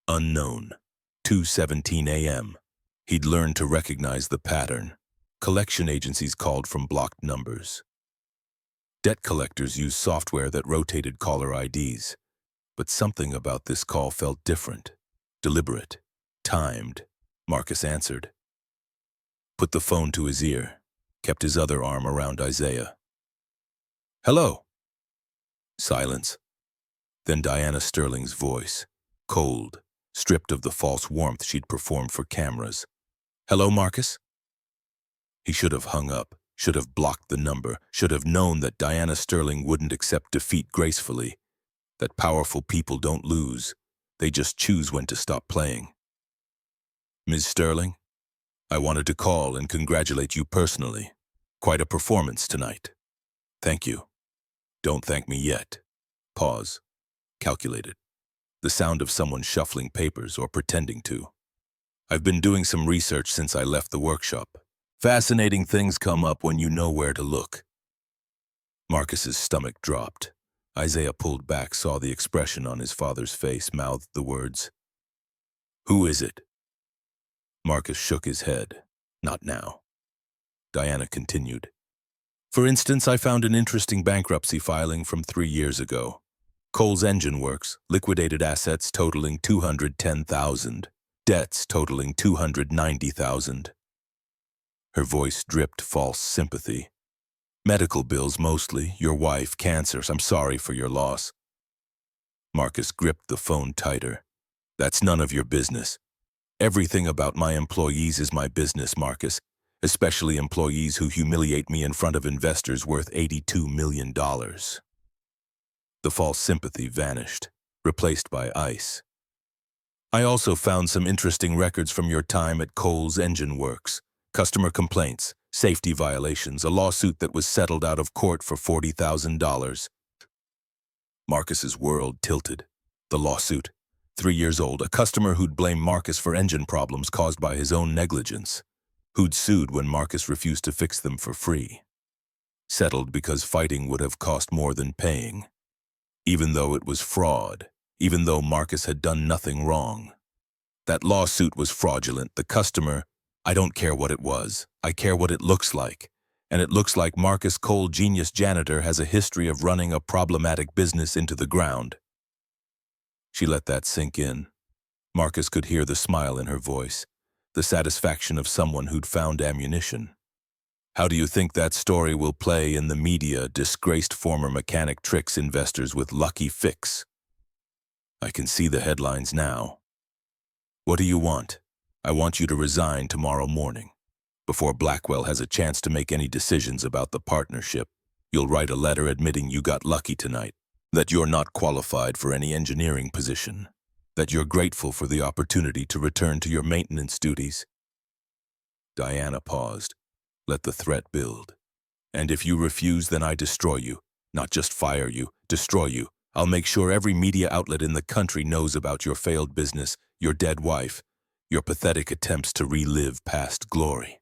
Unknown. 2:17 a.m. He'd learned to recognize the pattern. Collection agencies called from blocked numbers. Debt collectors used software that rotated caller IDs. But something about this call felt different, deliberate, timed. Marcus answered. Put the phone to his ear, kept his other arm around Isaiah. "Hello." Silence. Then Diana Sterling's voice, cold, stripped of the false warmth she'd performed for cameras. "Hello, Marcus?" He should have hung up, should have blocked the number, should have known that Diana Sterling wouldn't accept defeat gracefully, that powerful people don't lose, they just choose when to stop playing. "Ms. Sterling, I wanted to call and congratulate you personally. Quite a performance tonight." "Thank you." "Don't thank me yet." Pause. Calculated. The sound of someone shuffling papers or pretending to. "I've been doing some research since I left the workshop. Fascinating things come up when you know where to look." Marcus's stomach dropped. Isaiah pulled back, saw the expression on his father's face, mouthed the words. "Who is it?" Marcus shook his head. "Not now." Diana continued. "For instance, I found an interesting bankruptcy filing from 3 years ago. Cole's Engine Works, liquidated assets totaling $210,000, debts totaling $290,000. Her voice dripped false sympathy. "Medical bills mostly, your wife, cancer, I'm sorry for your loss." Marcus gripped the phone tighter. "That's none of your business. Everything about my employees is my business, Marcus, especially employees who humiliate me in front of investors worth $82 million. The false sympathy vanished, replaced by ice. "I also found some interesting records from your time at Cole's Engine Works. Customer complaints, safety violations, a lawsuit that was settled out of court for $40,000. Marcus's world tilted. The lawsuit. 3 years old, a customer who'd blamed Marcus for engine problems caused by his own negligence. Who'd sued when Marcus refused to fix them for free. Settled because fighting would have cost more than paying. Even though it was fraud, even though Marcus had done nothing wrong. That lawsuit was fraudulent. The customer, I don't care what it was. I care what it looks like. And it looks like Marcus Cole, genius janitor, has a history of running a problematic business into the ground." She let that sink in. Marcus could hear the smile in her voice, the satisfaction of someone who'd found ammunition. "How do you think that story will play in the media? Disgraced former mechanic tricks investors with lucky fix." "I can see the headlines now." "What do you want?" "I want you to resign tomorrow morning. Before Blackwell has a chance to make any decisions about the partnership, you'll write a letter admitting you got lucky tonight, that you're not qualified for any engineering position, that you're grateful for the opportunity to return to your maintenance duties." Diana paused. Let the threat build. "And if you refuse, then I destroy you. Not just fire you, destroy you. I'll make sure every media outlet in the country knows about your failed business, your dead wife. Your pathetic attempts to relive past glory.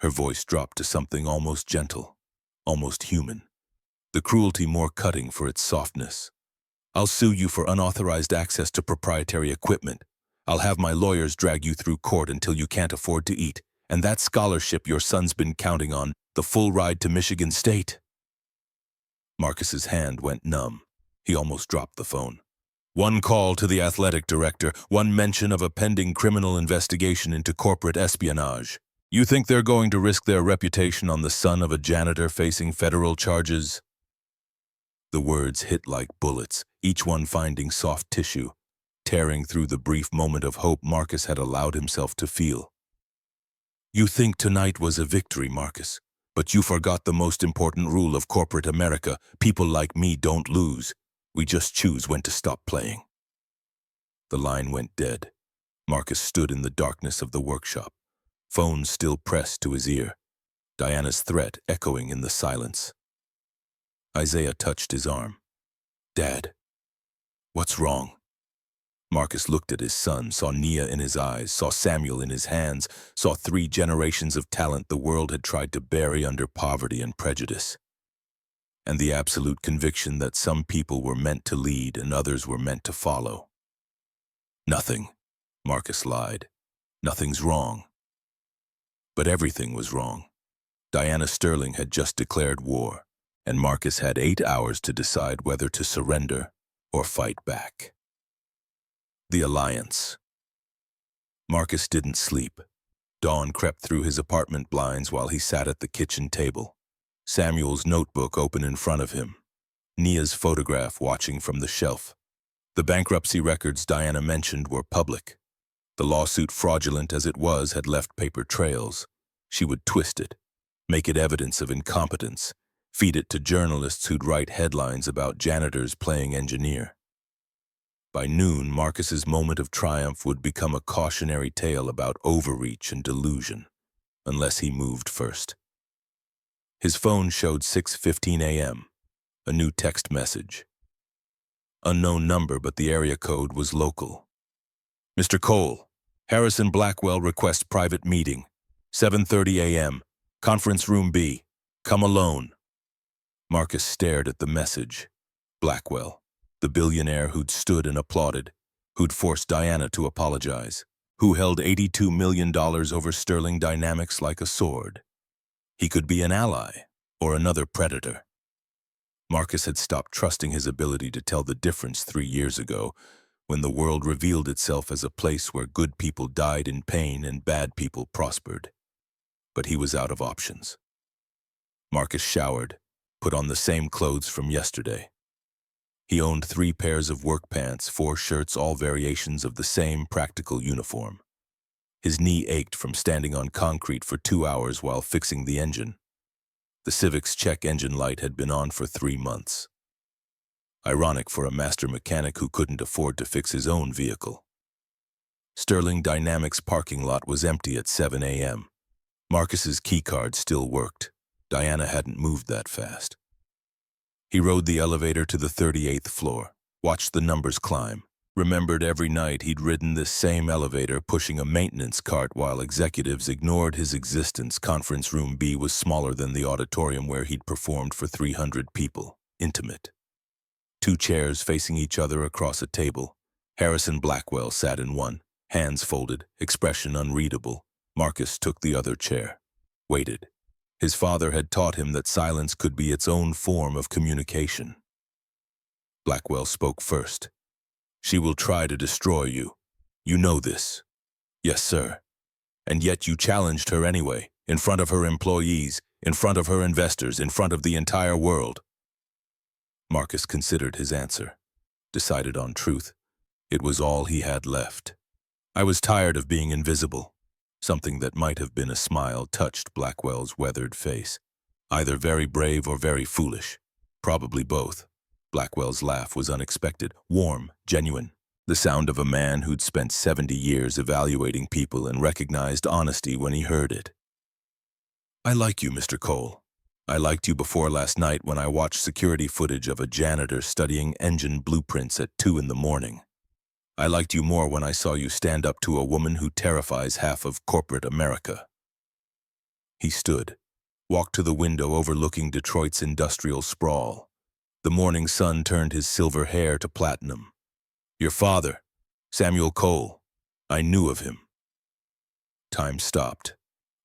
Her voice dropped to something almost gentle, almost human, the cruelty more cutting for its softness. I'll sue you for unauthorized access to proprietary equipment. I'll have my lawyers drag you through court until you can't afford to eat, and that scholarship your son's been counting on, the full ride to Michigan State. Marcus's hand went numb. He almost dropped the phone. One call to the athletic director, one mention of a pending criminal investigation into corporate espionage. You think they're going to risk their reputation on the son of a janitor facing federal charges? The words hit like bullets, each one finding soft tissue, tearing through the brief moment of hope Marcus had allowed himself to feel. You think tonight was a victory, Marcus, but you forgot the most important rule of corporate America. People like me don't lose. We just choose when to stop playing. The line went dead. Marcus stood in the darkness of the workshop, phone still pressed to his ear, Diana's threat echoing in the silence. Isaiah touched his arm. Dad, what's wrong? Marcus looked at his son, saw Nia in his eyes, saw Samuel in his hands, saw 3 generations of talent the world had tried to bury under poverty and prejudice, and the absolute conviction that some people were meant to lead and others were meant to follow. Nothing, Marcus lied. Nothing's wrong. But everything was wrong. Diana Sterling had just declared war, and Marcus had 8 hours to decide whether to surrender or fight back. The Alliance. Marcus didn't sleep. Dawn crept through his apartment blinds while he sat at the kitchen table, Samuel's notebook open in front of him, Nia's photograph watching from the shelf. The bankruptcy records Diana mentioned were public. The lawsuit, fraudulent as it was, had left paper trails. She would twist it, make it evidence of incompetence, feed it to journalists who'd write headlines about janitors playing engineer. By noon, Marcus's moment of triumph would become a cautionary tale about overreach and delusion, unless he moved first. His phone showed 6:15 a.m., a new text message. Unknown number, but the area code was local. Mr. Cole, Harrison Blackwell requests private meeting, 7:30 a.m., conference room B, come alone. Marcus stared at the message. Blackwell, the billionaire who'd stood and applauded, who'd forced Diana to apologize, who held $82 million over Sterling Dynamics like a sword. He could be an ally or another predator. Marcus had stopped trusting his ability to tell the difference 3 years ago, when the world revealed itself as a place where good people died in pain and bad people prospered. But he was out of options. Marcus showered, put on the same clothes from yesterday. He owned 3 pairs of work pants, 4 shirts, all variations of the same practical uniform. His knee ached from standing on concrete for 2 hours while fixing the engine. The Civic's check engine light had been on for 3 months. Ironic for a master mechanic who couldn't afford to fix his own vehicle. Sterling Dynamics' parking lot was empty at 7 a.m. Marcus's keycard still worked. Diana hadn't moved that fast. He rode the elevator to the 38th floor, watched the numbers climb, remembered every night he'd ridden this same elevator pushing a maintenance cart while executives ignored his existence. Conference room B was smaller than the auditorium where he'd performed for 300 people, intimate. 2 chairs facing each other across a table. Harrison Blackwell sat in one, hands folded, expression unreadable. Marcus took the other chair, waited. His father had taught him that silence could be its own form of communication. Blackwell spoke first. She will try to destroy you. You know this. Yes, sir. And yet you challenged her anyway, in front of her employees, in front of her investors, in front of the entire world. Marcus considered his answer, decided on truth. It was all he had left. I was tired of being invisible. Something that might have been a smile touched Blackwell's weathered face. Either very brave or very foolish. Probably both. Blackwell's laugh was unexpected, warm, genuine. The sound of a man who'd spent 70 years evaluating people and recognized honesty when he heard it. I like you, Mr. Cole. I liked you before last night when I watched security footage of a janitor studying engine blueprints at 2 in the morning. I liked you more when I saw you stand up to a woman who terrifies half of corporate America." He stood, walked to the window overlooking Detroit's industrial sprawl. The morning sun turned his silver hair to platinum. "Your father, Samuel Cole. I knew of him." Time stopped.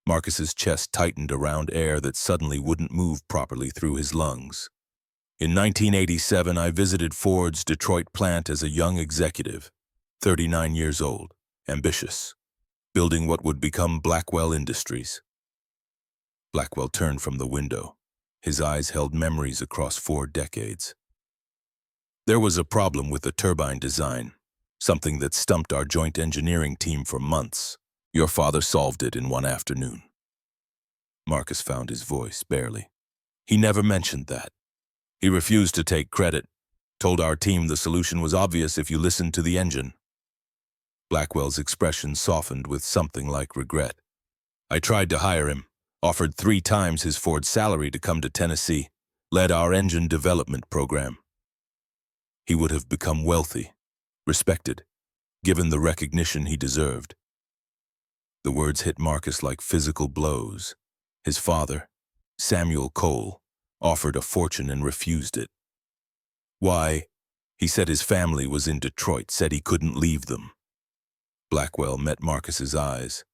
Marcus's chest tightened around air that suddenly wouldn't move properly through his lungs. "In 1987, I visited Ford's Detroit plant as a young executive, 39 years old, ambitious, building what would become Blackwell Industries." Blackwell turned from the window. His eyes held memories across 4 decades. "There was a problem with the turbine design, something that stumped our joint engineering team for months. Your father solved it in one afternoon." Marcus found his voice, barely. "He never mentioned that. He refused to take credit, told our team the solution was obvious if you listened to the engine." Blackwell's expression softened with something like regret. "I tried to hire him, offered 3 times his Ford salary to come to Tennessee, led our engine development program. He would have become wealthy, respected, given the recognition he deserved." The words hit Marcus like physical blows. His father, Samuel Cole, offered a fortune and refused it. Why? He said his family was in Detroit, said he couldn't leave them. Blackwell met Marcus's eyes.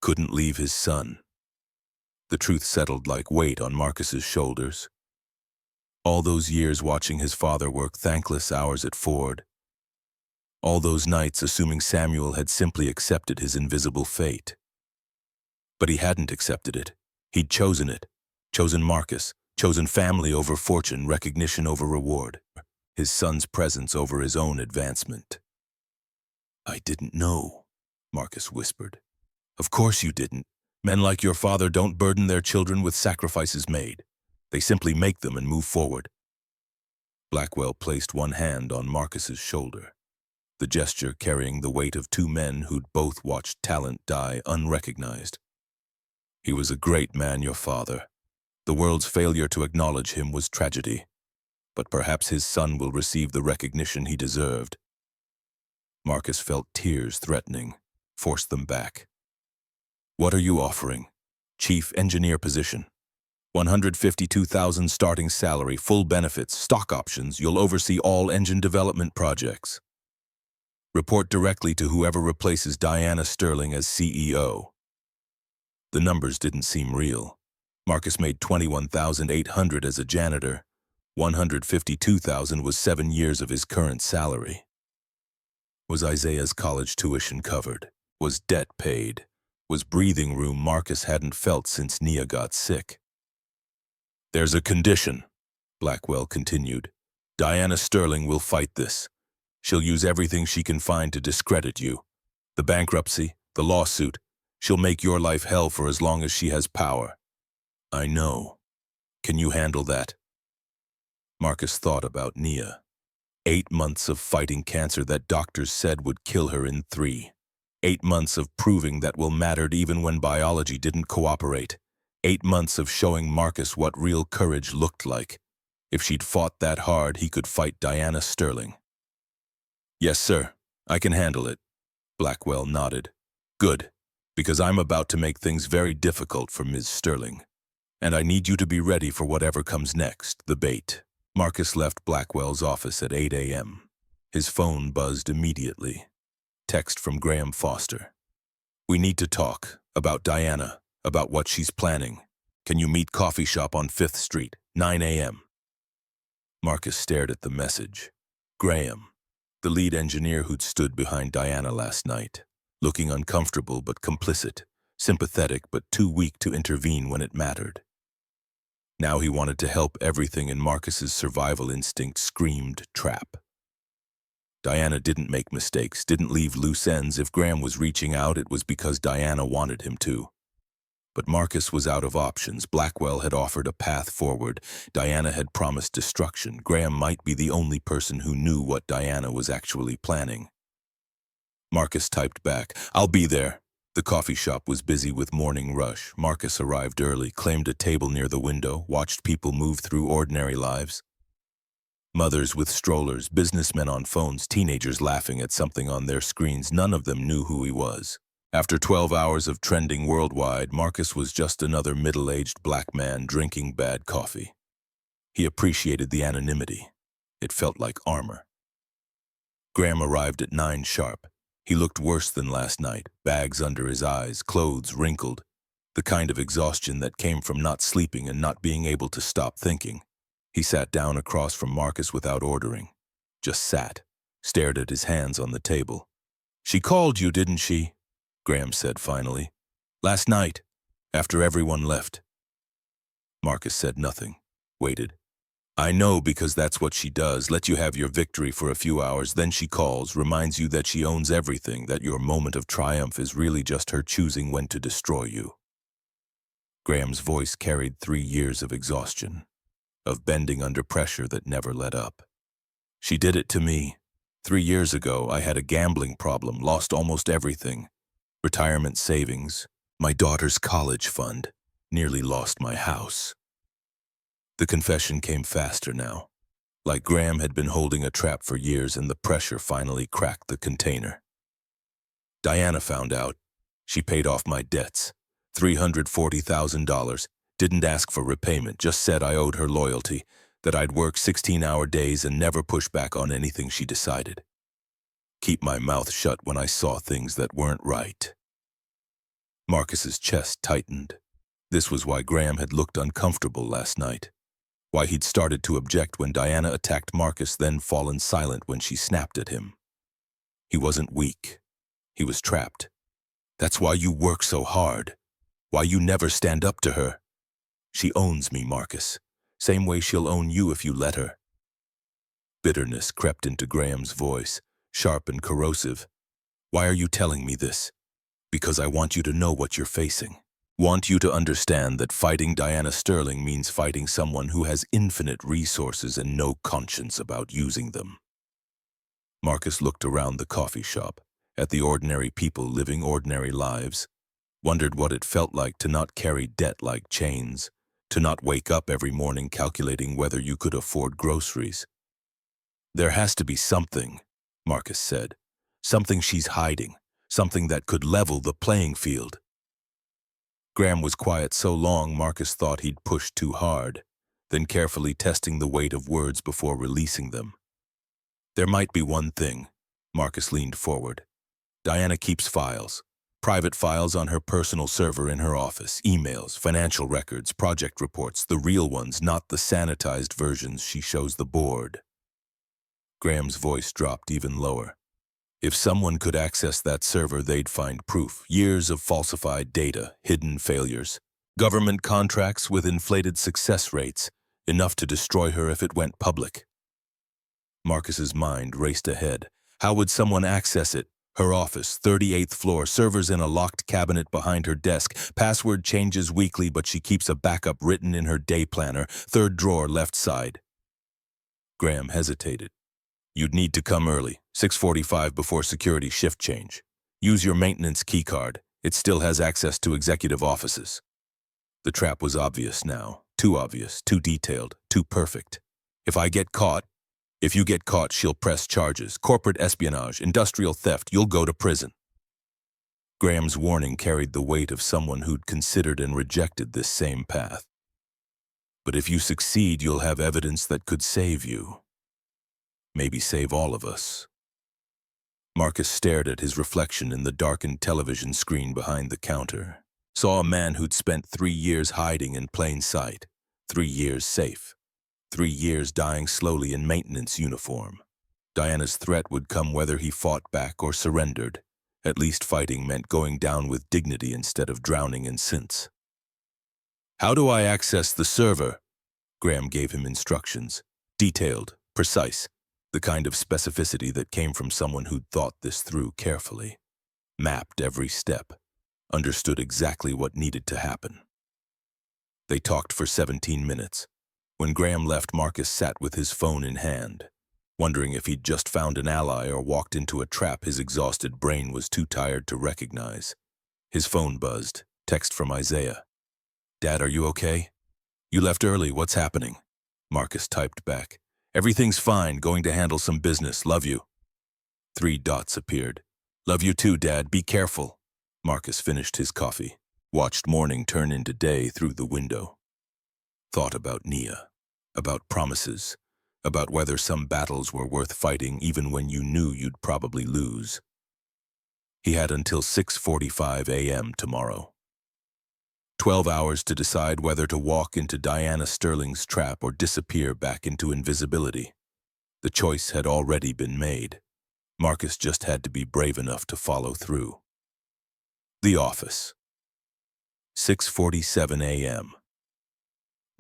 Couldn't leave his son. The truth settled like weight on Marcus's shoulders. All those years watching his father work thankless hours at Ford. All those nights assuming Samuel had simply accepted his invisible fate. But he hadn't accepted it. He'd chosen it. Chosen Marcus. Chosen family over fortune, recognition over reward. His son's presence over his own advancement. "I didn't know," Marcus whispered. "Of course you didn't. Men like your father don't burden their children with sacrifices made. They simply make them and move forward." Blackwell placed one hand on Marcus's shoulder, the gesture carrying the weight of 2 men who'd both watched talent die unrecognized. "He was a great man, your father. The world's failure to acknowledge him was tragedy, but perhaps his son will receive the recognition he deserved." Marcus felt tears threatening, forced them back. "What are you offering?" "Chief engineer position. 152,000 starting salary, full benefits, stock options. You'll oversee all engine development projects. Report directly to whoever replaces Diana Sterling as CEO." The numbers didn't seem real. Marcus made $21,800 as a janitor. $152,000 was 7 years of his current salary. Was Isaiah's college tuition covered? Was debt paid? Was breathing room Marcus hadn't felt since Nia got sick? "There's a condition," Blackwell continued. "Diana Sterling will fight this. She'll use everything she can find to discredit you. The bankruptcy, the lawsuit. She'll make your life hell for as long as she has power." "I know. Can you handle that?" Marcus thought about Nia. 8 months of fighting cancer that doctors said would kill her in 3. 8 months of proving that will mattered even when biology didn't cooperate. 8 months of showing Marcus what real courage looked like. If she'd fought that hard, he could fight Diana Sterling. "Yes, sir. I can handle it." Blackwell nodded. "Good, because I'm about to make things very difficult for Ms. Sterling. And I need you to be ready for whatever comes next, the bait." Marcus left Blackwell's office at 8 a.m. His phone buzzed immediately. Text from Graham Foster. "We need to talk about Diana, about what she's planning. Can you meet coffee shop on 5th Street, 9 a.m. Marcus stared at the message. Graham, the lead engineer who'd stood behind Diana last night, looking uncomfortable but complicit, sympathetic but too weak to intervene when it mattered. Now he wanted to help. Everything in Marcus's survival instinct screamed trap. Diana didn't make mistakes, didn't leave loose ends. If Graham was reaching out, it was because Diana wanted him to. But Marcus was out of options. Blackwell had offered a path forward. Diana had promised destruction. Graham might be the only person who knew what Diana was actually planning. Marcus typed back, "I'll be there." The coffee shop was busy with morning rush. Marcus arrived early, claimed a table near the window, watched people move through ordinary lives. Mothers with strollers, businessmen on phones, teenagers laughing at something on their screens. None of them knew who he was. After 12 hours of trending worldwide, Marcus was just another middle-aged black man drinking bad coffee. He appreciated the anonymity. It felt like armor. Graham arrived at 9 sharp. He looked worse than last night, bags under his eyes, clothes wrinkled, the kind of exhaustion that came from not sleeping and not being able to stop thinking. He sat down across from Marcus without ordering. Just sat, stared at his hands on the table. "She called you, didn't she?" Graham said finally. "Last night, after everyone left." Marcus said nothing, waited. "I know, because that's what she does. Let you have your victory for a few hours, then she calls, reminds you that she owns everything, that your moment of triumph is really just her choosing when to destroy you." Graham's voice carried 3 years of exhaustion, of bending under pressure that never let up. "She did it to me. 3 years ago, I had a gambling problem, lost almost everything. Retirement savings, my daughter's college fund, nearly lost my house." The confession came faster now, like Graham had been holding a trap for years and the pressure finally cracked the container. "Diana found out. She paid off my debts, $340,000. Didn't ask for repayment, just said I owed her loyalty, that I'd work 16-hour days and never push back on anything she decided. Keep my mouth shut when I saw things that weren't right." Marcus's chest tightened. This was why Graham had looked uncomfortable last night. Why he'd started to object when Diana attacked Marcus, then fallen silent when she snapped at him. He wasn't weak. He was trapped. "That's why you work so hard. Why you never stand up to her. She owns me, Marcus. Same way she'll own you if you let her." Bitterness crept into Graham's voice, sharp and corrosive. "Why are you telling me this?" "Because I want you to know what you're facing. Want you to understand that fighting Diana Sterling means fighting someone who has infinite resources and no conscience about using them." Marcus looked around the coffee shop, at the ordinary people living ordinary lives, wondered what it felt like to not carry debt like chains, to not wake up every morning calculating whether you could afford groceries. "There has to be something," Marcus said. "Something she's hiding, something that could level the playing field." Graham was quiet so long Marcus thought he'd pushed too hard, then carefully testing the weight of words before releasing them. "There might be one thing." Marcus leaned forward. "Diana keeps files. Private files on her personal server in her office, emails, financial records, project reports, the real ones, not the sanitized versions she shows the board." Graham's voice dropped even lower. "If someone could access that server, they'd find proof. Years of falsified data, hidden failures, government contracts with inflated success rates, enough to destroy her if it went public." Marcus's mind raced ahead. How would someone access it? Her office, 38th floor, servers in a locked cabinet behind her desk, password changes weekly, but she keeps a backup written in her day planner, 3rd drawer left side. Graham hesitated. "You'd need to come early, 6:45 before security shift change. Use your maintenance keycard. It still has access to executive offices." The trap was obvious now. Too obvious, too detailed, too perfect. If you get caught, she'll press charges. Corporate espionage, industrial theft, you'll go to prison. Graham's warning carried the weight of someone who'd considered and rejected this same path. "But if you succeed, you'll have evidence that could save you. Maybe save all of us." Marcus stared at his reflection in the darkened television screen behind the counter. Saw a man who'd spent 3 years hiding in plain sight, 3 years safe, 3 years dying slowly in maintenance uniform. Diana's threat would come whether he fought back or surrendered. At least fighting meant going down with dignity instead of drowning in sins. "How do I access the server?" Graham gave him instructions. Detailed, precise. The kind of specificity that came from someone who'd thought this through carefully. Mapped every step. Understood exactly what needed to happen. They talked for 17 minutes. When Graham left, Marcus sat with his phone in hand, wondering if he'd just found an ally or walked into a trap his exhausted brain was too tired to recognize. His phone buzzed. Text from Isaiah. "Dad, are you okay? You left early. What's happening?" Marcus typed back. Everything's fine, going to handle some business, love you. 3 dots appeared. Love you too, Dad, be careful. Marcus finished his coffee, watched morning turn into day through the window. Thought about Nia, about promises, about whether some battles were worth fighting even when you knew you'd probably lose. He had until 6:45 a.m. tomorrow. 12 hours to decide whether to walk into Diana Sterling's trap or disappear back into invisibility. The choice had already been made. Marcus just had to be brave enough to follow through. The office. 6:47 a.m.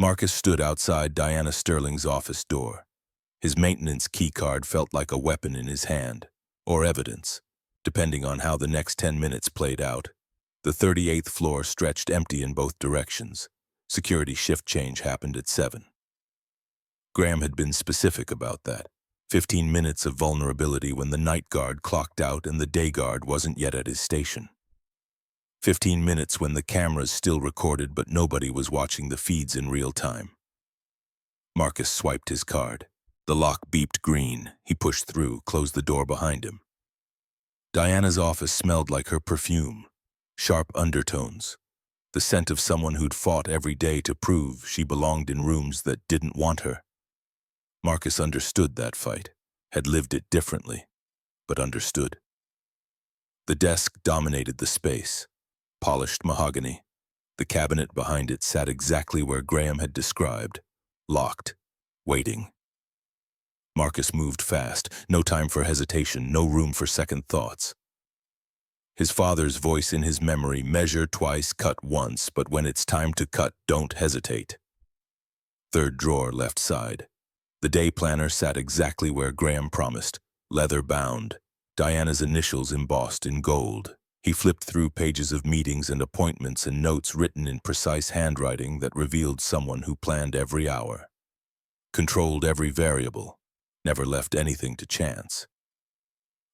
Marcus stood outside Diana Sterling's office door. His maintenance keycard felt like a weapon in his hand, or evidence, depending on how the next 10 minutes played out. The 38th floor stretched empty in both directions. Security shift change happened at 7. Graham had been specific about that. 15 minutes of vulnerability when the night guard clocked out and the day guard wasn't yet at his station. 15 minutes when the cameras still recorded but nobody was watching the feeds in real time. Marcus swiped his card. The lock beeped green. He pushed through, closed the door behind him. Diana's office smelled like her perfume. Sharp undertones. The scent of someone who'd fought every day to prove she belonged in rooms that didn't want her. Marcus understood that fight, had lived it differently, but understood. The desk dominated the space. Polished mahogany. The cabinet behind it sat exactly where Graham had described, locked, waiting. Marcus moved fast, no time for hesitation, no room for second thoughts. His father's voice in his memory, measure twice, cut once, but when it's time to cut, don't hesitate. Third drawer, left side. The day planner sat exactly where Graham promised, leather-bound, Diana's initials embossed in gold. He flipped through pages of meetings and appointments and notes written in precise handwriting that revealed someone who planned every hour, controlled every variable, never left anything to chance.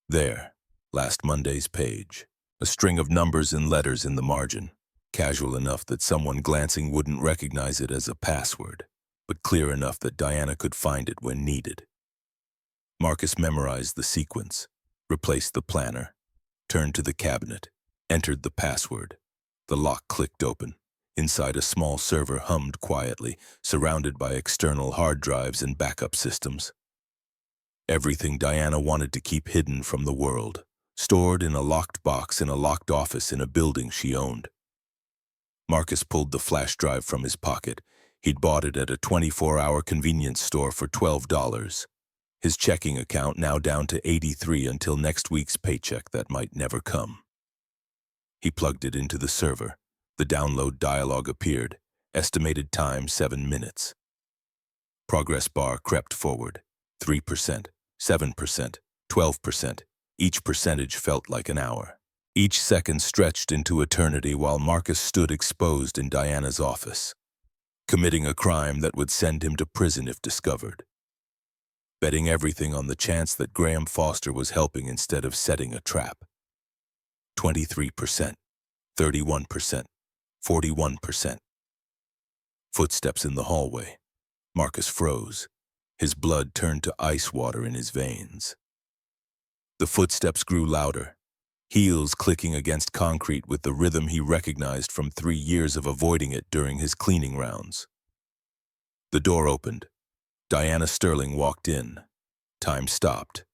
There, last Monday's page, a string of numbers and letters in the margin, casual enough that someone glancing wouldn't recognize it as a password, but clear enough that Diana could find it when needed. Marcus memorized the sequence, replaced the planner, turned to the cabinet, entered the password. The lock clicked open. Inside, a small server hummed quietly, surrounded by external hard drives and backup systems. Everything Diana wanted to keep hidden from the world, stored in a locked box in a locked office in a building she owned. Marcus pulled the flash drive from his pocket. He'd bought it at a 24-hour convenience store for $12. His checking account now down to $83 until next week's paycheck that might never come. He plugged it into the server. The download dialog appeared. Estimated time 7 minutes. Progress bar crept forward. 3%, 7%, 12%. Each percentage felt like an hour. Each second stretched into eternity while Marcus stood exposed in Diana's office, committing a crime that would send him to prison if discovered. Betting everything on the chance that Graham Foster was helping instead of setting a trap. 23%, 31%, 41%. Footsteps in the hallway. Marcus froze. His blood turned to ice water in his veins. The footsteps grew louder, heels clicking against concrete with the rhythm he recognized from 3 years of avoiding it during his cleaning rounds. The door opened. Diana Sterling walked in. Time stopped.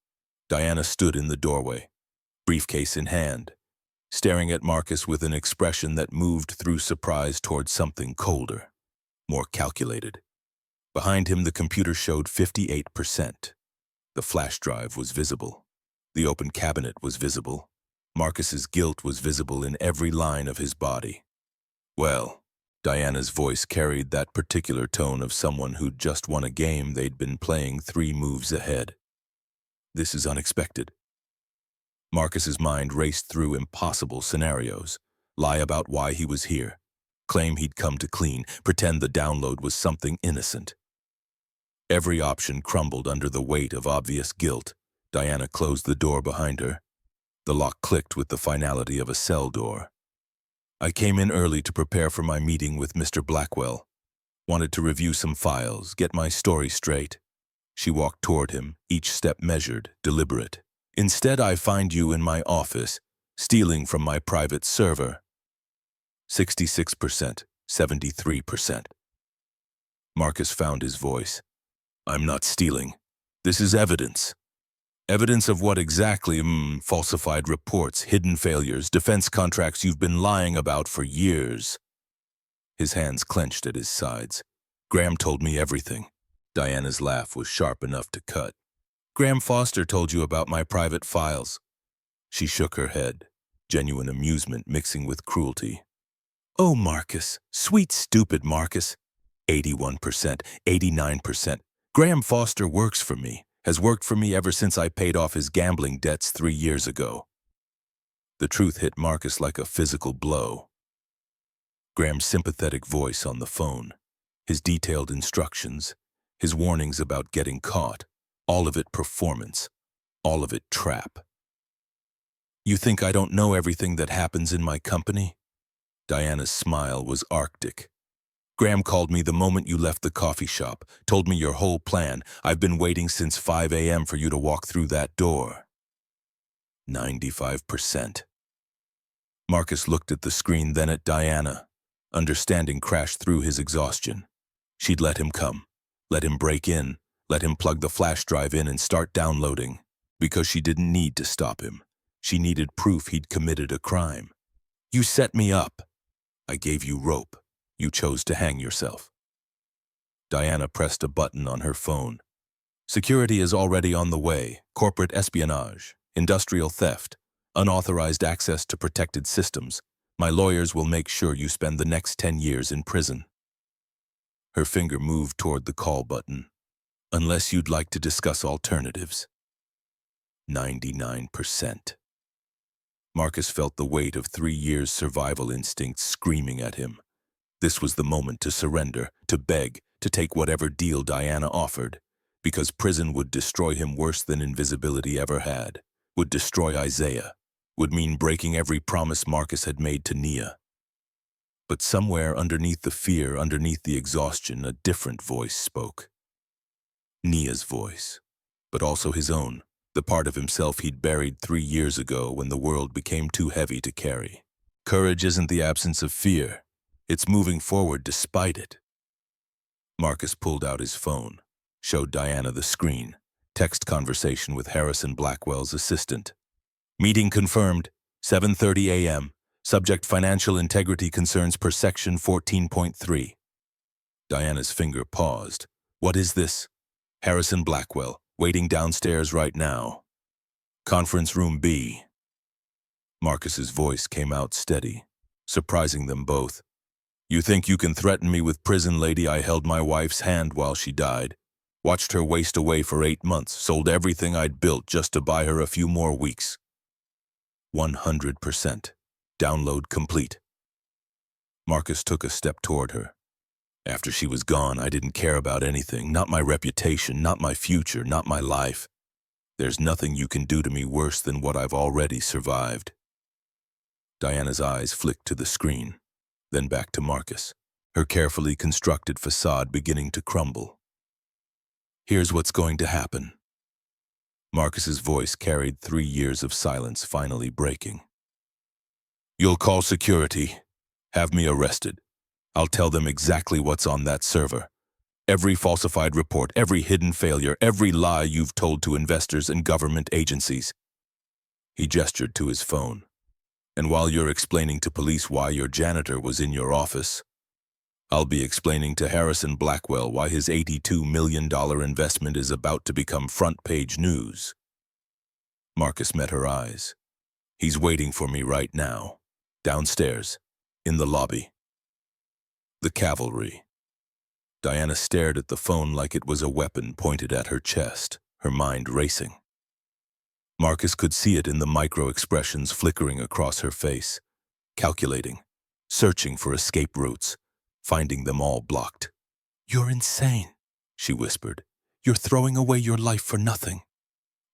Diana stood in the doorway, briefcase in hand, staring at Marcus with an expression that moved through surprise toward something colder, more calculated. Behind him, the computer showed 58%. The flash drive was visible. The open cabinet was visible. Marcus's guilt was visible in every line of his body. Well, Diana's voice carried that particular tone of someone who'd just won a game they'd been playing 3 moves ahead. This is unexpected. Marcus's mind raced through impossible scenarios. Lie about why he was here. Claim he'd come to clean. Pretend the download was something innocent. Every option crumbled under the weight of obvious guilt. Diana closed the door behind her. The lock clicked with the finality of a cell door. I came in early to prepare for my meeting with Mr. Blackwell. Wanted to review some files, get my story straight. She walked toward him, each step measured, deliberate. Instead, I find you in my office, stealing from my private server. 66%, 73%. Marcus found his voice. I'm not stealing. This is evidence. Evidence of what exactly? Falsified reports, hidden failures, defense contracts you've been lying about for years. His hands clenched at his sides. Graham told me everything. Diana's laugh was sharp enough to cut. Graham Foster told you about my private files. She shook her head, genuine amusement mixing with cruelty. Oh, Marcus, sweet, stupid Marcus. 81%, 89%. Graham Foster works for me, has worked for me ever since I paid off his gambling debts 3 years ago. The truth hit Marcus like a physical blow. Graham's sympathetic voice on the phone, his detailed instructions, his warnings about getting caught, all of it performance, all of it trap. You think I don't know everything that happens in my company? Diana's smile was arctic. Graham called me the moment you left the coffee shop, told me your whole plan. I've been waiting since 5 a.m. for you to walk through that door. 95%. Marcus looked at the screen, then at Diana. Understanding crashed through his exhaustion. She'd let him come, let him break in, let him plug the flash drive in and start downloading. Because she didn't need to stop him. She needed proof he'd committed a crime. You set me up. I gave you rope. You chose to hang yourself. Diana pressed a button on her phone. Security is already on the way. Corporate espionage, industrial theft, unauthorized access to protected systems. My lawyers will make sure you spend the next 10 years in prison. Her finger moved toward the call button. Unless you'd like to discuss alternatives. 99%. Marcus felt the weight of 3 years' survival instincts screaming at him. This was the moment to surrender, to beg, to take whatever deal Diana offered, because prison would destroy him worse than invisibility ever had, would destroy Isaiah, would mean breaking every promise Marcus had made to Nia. But somewhere underneath the fear, underneath the exhaustion, a different voice spoke. Nia's voice, but also his own, the part of himself he'd buried 3 years ago when the world became too heavy to carry. Courage isn't the absence of fear. It's moving forward despite it. Marcus pulled out his phone, showed Diana the screen, text conversation with Harrison Blackwell's assistant. Meeting confirmed, 7:30 a.m., subject financial integrity concerns per section 14.3. Diana's finger paused. What is this? Harrison Blackwell, waiting downstairs right now. Conference room B. Marcus's voice came out steady, surprising them both. You think you can threaten me with prison, lady? I held my wife's hand while she died. Watched her waste away for 8 months, sold everything I'd built just to buy her a few more weeks. 100%. Download complete. Marcus took a step toward her. After she was gone, I didn't care about anything, not my reputation, not my future, not my life. There's nothing you can do to me worse than what I've already survived. Diana's eyes flicked to the screen, then back to Marcus, her carefully constructed facade beginning to crumble. Here's what's going to happen. Marcus's voice carried 3 years of silence finally breaking. You'll call security. Have me arrested. I'll tell them exactly what's on that server. Every falsified report, every hidden failure, every lie you've told to investors and government agencies. He gestured to his phone. And while you're explaining to police why your janitor was in your office, I'll be explaining to Harrison Blackwell why his $82 million investment is about to become front-page news. Marcus met her eyes. He's waiting for me right now, downstairs, in the lobby. The cavalry. Diana stared at the phone like it was a weapon pointed at her chest, her mind racing. Marcus could see it in the micro-expressions flickering across her face, calculating, searching for escape routes, finding them all blocked. You're insane, she whispered. You're throwing away your life for nothing.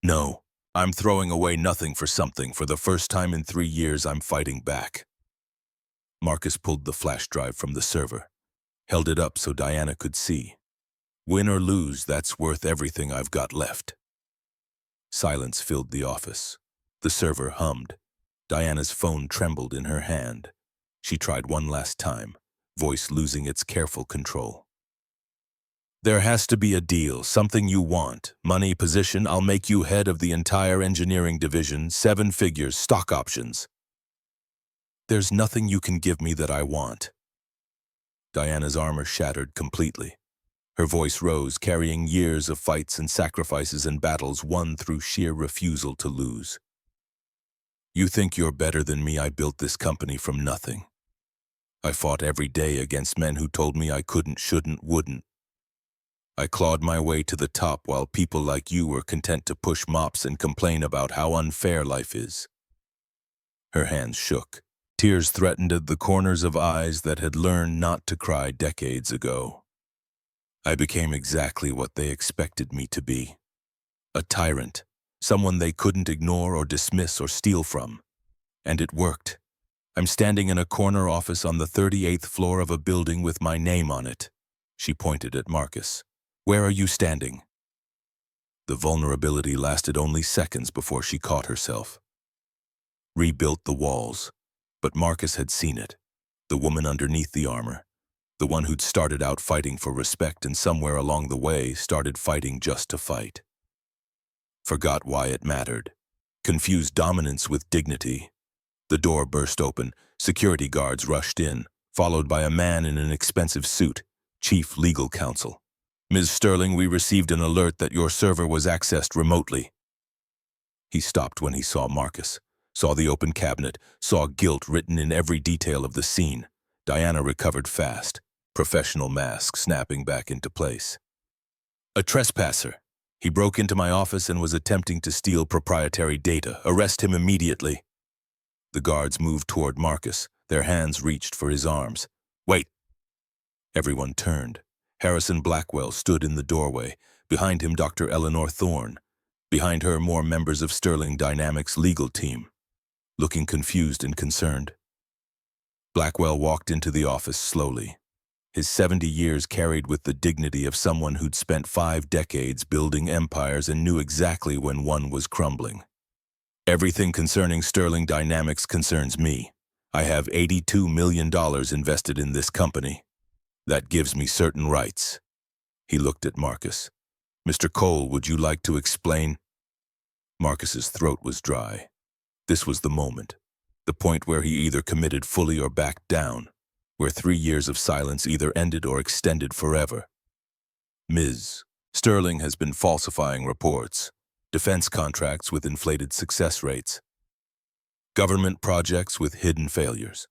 No, I'm throwing away nothing for something. For the first time in 3 years, I'm fighting back. Marcus pulled the flash drive from the server, held it up so Diana could see. Win or lose, that's worth everything I've got left. Silence filled the office. The server hummed. Diana's phone trembled in her hand. She tried one last time, voice losing its careful control. There has to be a deal, something you want. Money, position, I'll make you head of the entire engineering division, 7 figures, stock options. There's nothing you can give me that I want. Diana's armor shattered completely. Her voice rose, carrying years of fights and sacrifices and battles won through sheer refusal to lose. You think you're better than me? I built this company from nothing. I fought every day against men who told me I couldn't, shouldn't, wouldn't. I clawed my way to the top while people like you were content to push mops and complain about how unfair life is. Her hands shook. Tears threatened at the corners of eyes that had learned not to cry decades ago. I became exactly what they expected me to be. A tyrant, someone they couldn't ignore or dismiss or steal from. And it worked. I'm standing in a corner office on the 38th floor of a building with my name on it. She pointed at Marcus. Where are you standing? The vulnerability lasted only seconds before she caught herself. Rebuilt the walls, but Marcus had seen it. The woman underneath the armor. The one who'd started out fighting for respect and somewhere along the way started fighting just to fight. Forgot why it mattered. Confused dominance with dignity. The door burst open. Security guards rushed in, followed by a man in an expensive suit, chief legal counsel. Ms. Sterling, we received an alert that your server was accessed remotely. He stopped when he saw Marcus, saw the open cabinet, saw guilt written in every detail of the scene. Diana recovered fast, professional mask snapping back into place. A trespasser. He broke into my office and was attempting to steal proprietary data. Arrest him immediately. The guards moved toward Marcus, their hands reached for his arms. Wait! Everyone turned. Harrison Blackwell stood in the doorway. Behind him, Dr. Eleanor Thorne. Behind her, more members of Sterling Dynamics' legal team, looking confused and concerned. Blackwell walked into the office slowly. His 70 years carried with the dignity of someone who'd spent 5 decades building empires and knew exactly when one was crumbling. Everything concerning Sterling Dynamics concerns me. I have $82 million invested in this company. That gives me certain rights. He looked at Marcus. Mr. Cole, would you like to explain? Marcus's throat was dry. This was the moment. The point where he either committed fully or backed down, where 3 years of silence either ended or extended forever. Ms. Sterling has been falsifying reports, defense contracts with inflated success rates, government projects with hidden failures,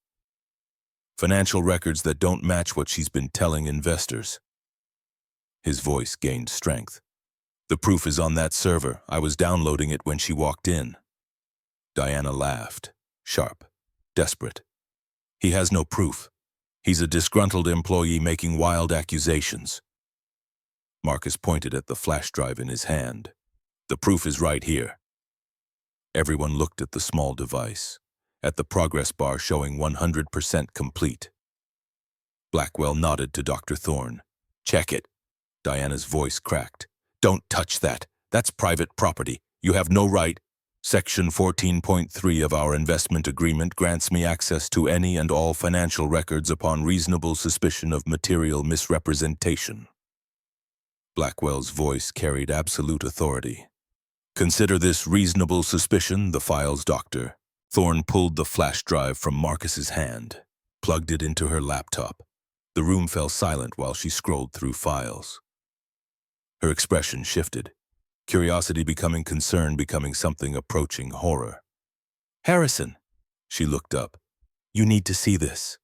financial records that don't match what she's been telling investors. His voice gained strength. The proof is on that server. I was downloading it when she walked in. Diana laughed, sharp, desperate. He has no proof. He's a disgruntled employee making wild accusations. Marcus pointed at the flash drive in his hand. The proof is right here. Everyone looked at the small device, at the progress bar showing 100% complete. Blackwell nodded to Dr. Thorne. Check it. Diana's voice cracked. Don't touch that. That's private property. You have no right. Section 14.3 of our investment agreement grants me access to any and all financial records upon reasonable suspicion of material misrepresentation. Blackwell's voice carried absolute authority. Consider this reasonable suspicion, the files, Doctor. Thorne pulled the flash drive from Marcus's hand, plugged it into her laptop. The room fell silent while she scrolled through files. Her expression shifted, curiosity becoming concern, becoming something approaching horror. Harrison! She looked up. You need to see this.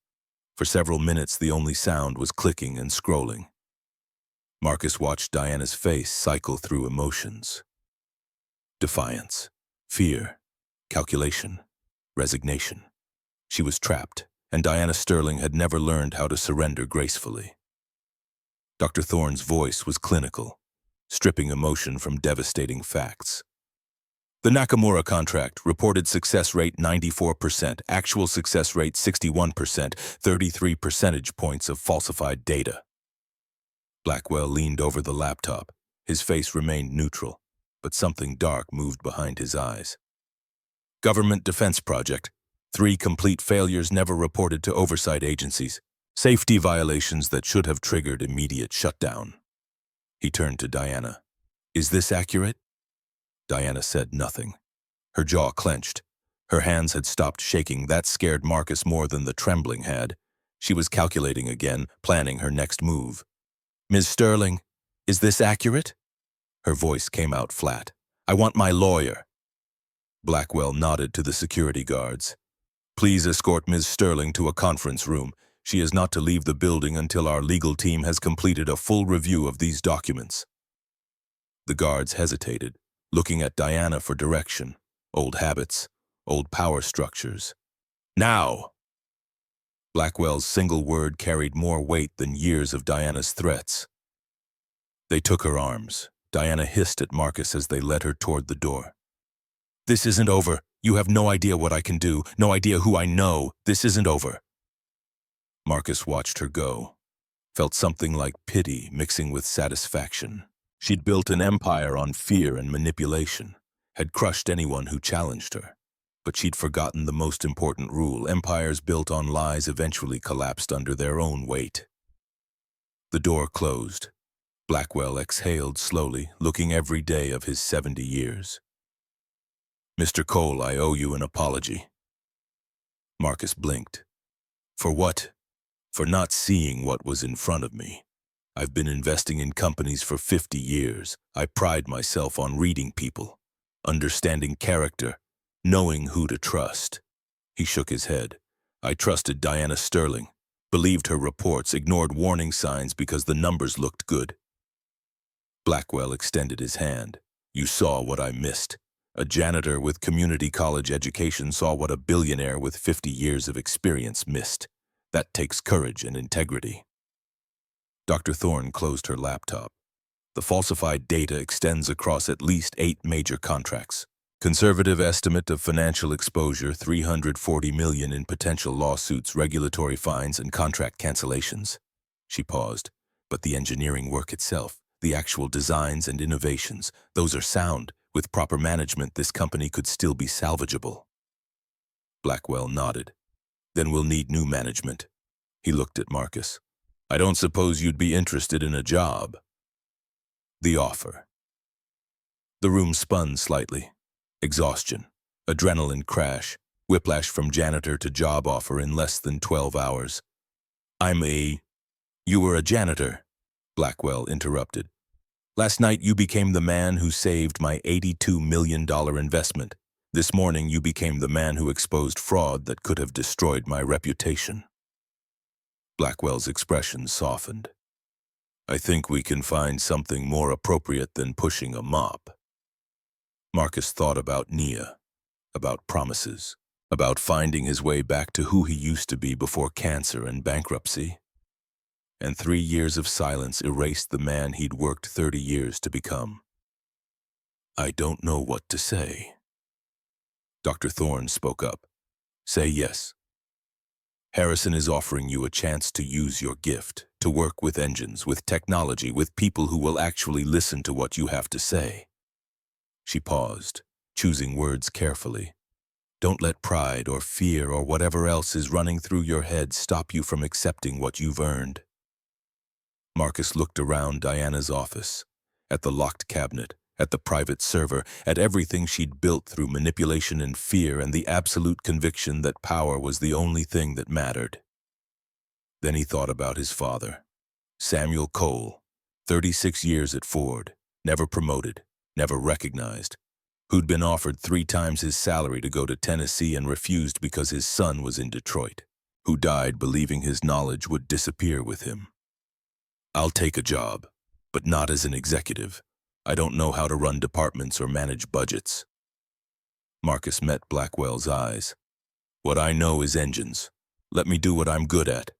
For several minutes, the only sound was clicking and scrolling. Marcus watched Diana's face cycle through emotions. Defiance, fear, calculation, resignation. She was trapped, and Diana Sterling had never learned how to surrender gracefully. Dr. Thorne's voice was clinical, stripping emotion from devastating facts. The Nakamura contract, reported success rate 94%, actual success rate 61%, 33 percentage points of falsified data. Blackwell leaned over the laptop. His face remained neutral, but something dark moved behind his eyes. Government Defense Project. 3 complete failures never reported to oversight agencies. Safety violations that should have triggered immediate shutdown. He turned to Diana. Is this accurate? Diana said nothing. Her jaw clenched. Her hands had stopped shaking. That scared Marcus more than the trembling had. She was calculating again, planning her next move. Ms. Sterling, is this accurate? Her voice came out flat. I want my lawyer. Blackwell nodded to the security guards. Please escort Ms. Sterling to a conference room. She is not to leave the building until our legal team has completed a full review of these documents. The guards hesitated, looking at Diana for direction. Old habits, old power structures. Now! Blackwell's single word carried more weight than years of Diana's threats. They took her arms. Diana hissed at Marcus as they led her toward the door. This isn't over. You have no idea what I can do, no idea who I know. This isn't over. Marcus watched her go, felt something like pity mixing with satisfaction. She'd built an empire on fear and manipulation, had crushed anyone who challenged her. But she'd forgotten the most important rule. Empires built on lies eventually collapsed under their own weight. The door closed. Blackwell exhaled slowly, looking every day of his 70 years. Mr. Cole, I owe you an apology. Marcus blinked. For what? For not seeing what was in front of me. I've been investing in companies for 50 years. I pride myself on reading people, understanding character, knowing who to trust. He shook his head. I trusted Diana Sterling, believed her reports, ignored warning signs because the numbers looked good. Blackwell extended his hand. You saw what I missed. A janitor with community college education saw what a billionaire with 50 years of experience missed. That takes courage and integrity. Dr. Thorne closed her laptop. The falsified data extends across at least 8 major contracts. Conservative estimate of financial exposure, $340 million in potential lawsuits, regulatory fines, and contract cancellations. She paused. But the engineering work itself, the actual designs and innovations, those are sound. With proper management, this company could still be salvageable. Blackwell nodded. Then we'll need new management. He looked at Marcus. I don't suppose you'd be interested in a job. The offer. The room spun slightly. Exhaustion, adrenaline crash, whiplash from janitor to job offer in less than 12 hours. You were a janitor, Blackwell interrupted. Last night you became the man who saved my $82 million investment. This morning you became the man who exposed fraud that could have destroyed my reputation. Blackwell's expression softened. I think we can find something more appropriate than pushing a mop. Marcus thought about Nia, about promises, about finding his way back to who he used to be before cancer and bankruptcy. And 3 years of silence erased the man he'd worked 30 years to become. I don't know what to say. Dr. Thorne spoke up. Say yes. Harrison is offering you a chance to use your gift, to work with engines, with technology, with people who will actually listen to what you have to say. She paused, choosing words carefully. Don't let pride or fear or whatever else is running through your head stop you from accepting what you've earned. Marcus looked around Diana's office, at the locked cabinet, at the private server, at everything she'd built through manipulation and fear and the absolute conviction that power was the only thing that mattered. Then he thought about his father, Samuel Cole, 36 years at Ford, never promoted, never recognized, who'd been offered 3 times his salary to go to Tennessee and refused because his son was in Detroit, who died believing his knowledge would disappear with him. I'll take a job, but not as an executive. I don't know how to run departments or manage budgets. Marcus met Blackwell's eyes. What I know is engines. Let me do what I'm good at.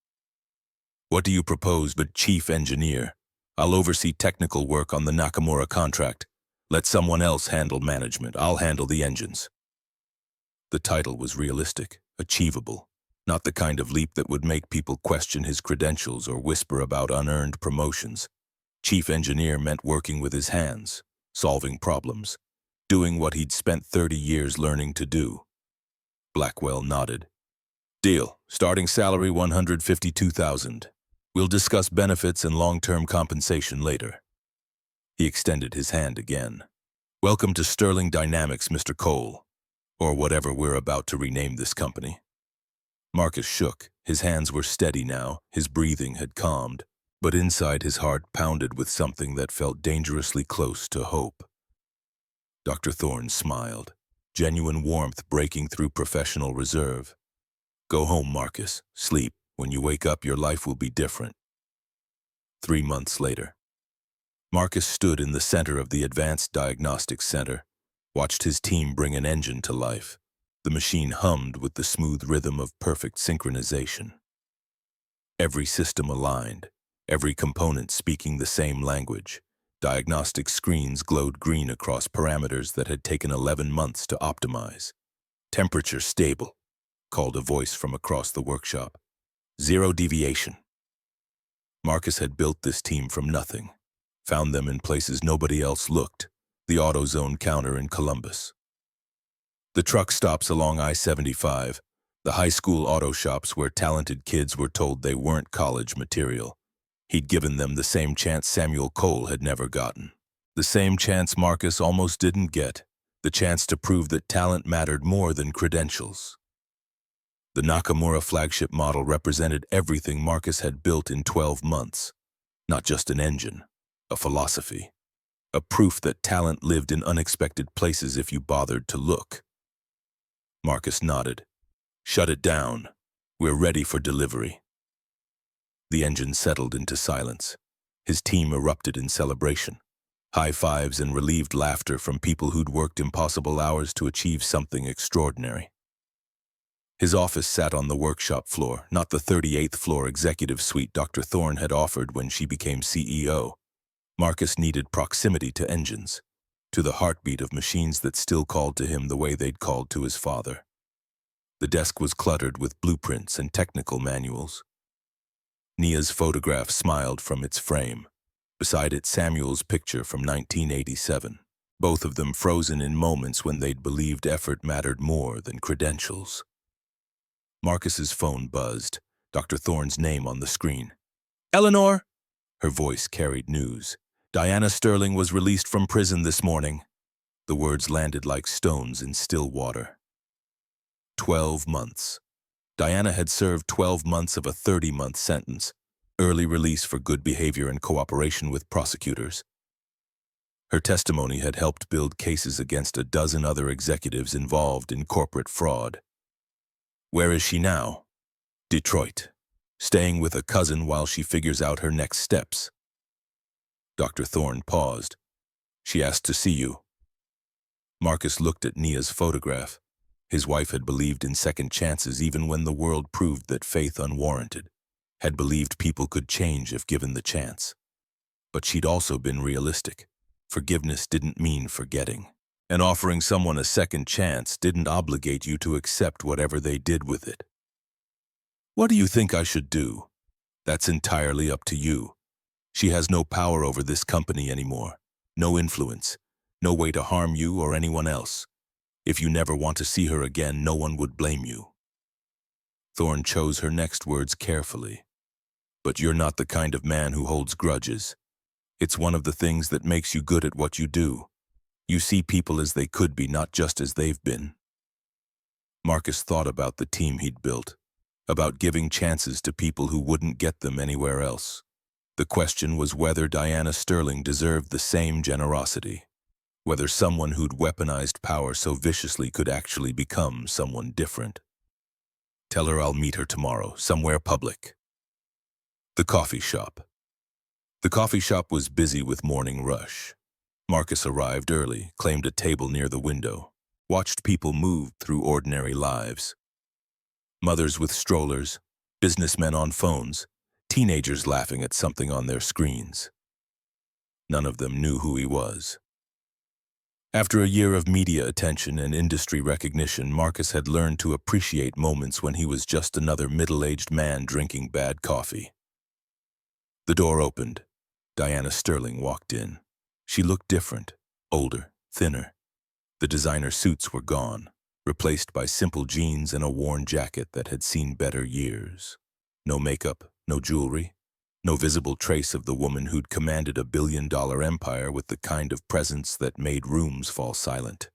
What do you propose but chief engineer? I'll oversee technical work on the Nakamura contract. Let someone else handle management. I'll handle the engines. The title was realistic, achievable, not the kind of leap that would make people question his credentials or whisper about unearned promotions. Chief engineer meant working with his hands, solving problems, doing what he'd spent 30 years learning to do. Blackwell nodded. Deal. Starting salary $152,000. We'll discuss benefits and long-term compensation later. He extended his hand again. Welcome to Sterling Dynamics, Mr. Cole, or whatever we're about to rename this company. Marcus shook. His hands were steady now, his breathing had calmed, but inside his heart pounded with something that felt dangerously close to hope. Dr. Thorne smiled, genuine warmth breaking through professional reserve. Go home, Marcus. Sleep. When you wake up, your life will be different. 3 months later. Marcus stood in the center of the Advanced Diagnostics Center, watched his team bring an engine to life. The machine hummed with the smooth rhythm of perfect synchronization. Every system aligned, every component speaking the same language. Diagnostic screens glowed green across parameters that had taken 11 months to optimize. Temperature stable, called a voice from across the workshop. Zero deviation. Marcus had built this team from nothing, found them in places nobody else looked, the AutoZone counter in Columbus. The truck stops along I-75, the high school auto shops where talented kids were told they weren't college material. He'd given them the same chance Samuel Cole had never gotten. The same chance Marcus almost didn't get, the chance to prove that talent mattered more than credentials. The Nakamura flagship model represented everything Marcus had built in 12 months. Not just an engine, a philosophy. A proof that talent lived in unexpected places if you bothered to look. Marcus nodded. Shut it down. We're ready for delivery. The engine settled into silence. His team erupted in celebration. High fives and relieved laughter from people who'd worked impossible hours to achieve something extraordinary. His office sat on the workshop floor, not the 38th floor executive suite Dr. Thorne had offered when she became CEO. Marcus needed proximity to engines, to the heartbeat of machines that still called to him the way they'd called to his father. The desk was cluttered with blueprints and technical manuals. Nia's photograph smiled from its frame. Beside it, Samuel's picture from 1987, both of them frozen in moments when they'd believed effort mattered more than credentials. Marcus's phone buzzed, Dr. Thorne's name on the screen. Eleanor! Her voice carried news. Diana Sterling was released from prison this morning. The words landed like stones in still water. 12 months. Diana had served 12 months of a 30-month sentence, early release for good behavior and cooperation with prosecutors. Her testimony had helped build cases against a dozen other executives involved in corporate fraud. Where is she now? Detroit, staying with a cousin while she figures out her next steps. Dr. Thorne paused. She asked to see you. Marcus looked at Nia's photograph. His wife had believed in second chances even when the world proved that faith unwarranted, had believed people could change if given the chance. But she'd also been realistic. Forgiveness didn't mean forgetting, and offering someone a second chance didn't obligate you to accept whatever they did with it. What do you think I should do? That's entirely up to you. She has no power over this company anymore, no influence, no way to harm you or anyone else. If you never want to see her again, no one would blame you. Thorne chose her next words carefully. But you're not the kind of man who holds grudges. It's one of the things that makes you good at what you do. You see people as they could be, not just as they've been. Marcus thought about the team he'd built, about giving chances to people who wouldn't get them anywhere else. The question was whether Diana Sterling deserved the same generosity, whether someone who'd weaponized power so viciously could actually become someone different. Tell her I'll meet her tomorrow, somewhere public. The coffee shop. The coffee shop was busy with morning rush. Marcus arrived early, claimed a table near the window, watched people move through ordinary lives. Mothers with strollers, businessmen on phones, teenagers laughing at something on their screens. None of them knew who he was. After a year of media attention and industry recognition, Marcus had learned to appreciate moments when he was just another middle-aged man drinking bad coffee. The door opened. Diana Sterling walked in. She looked different, older, thinner. The designer suits were gone, replaced by simple jeans and a worn jacket that had seen better years. No makeup, no jewelry, no visible trace of the woman who'd commanded a billion-dollar empire with the kind of presence that made rooms fall silent.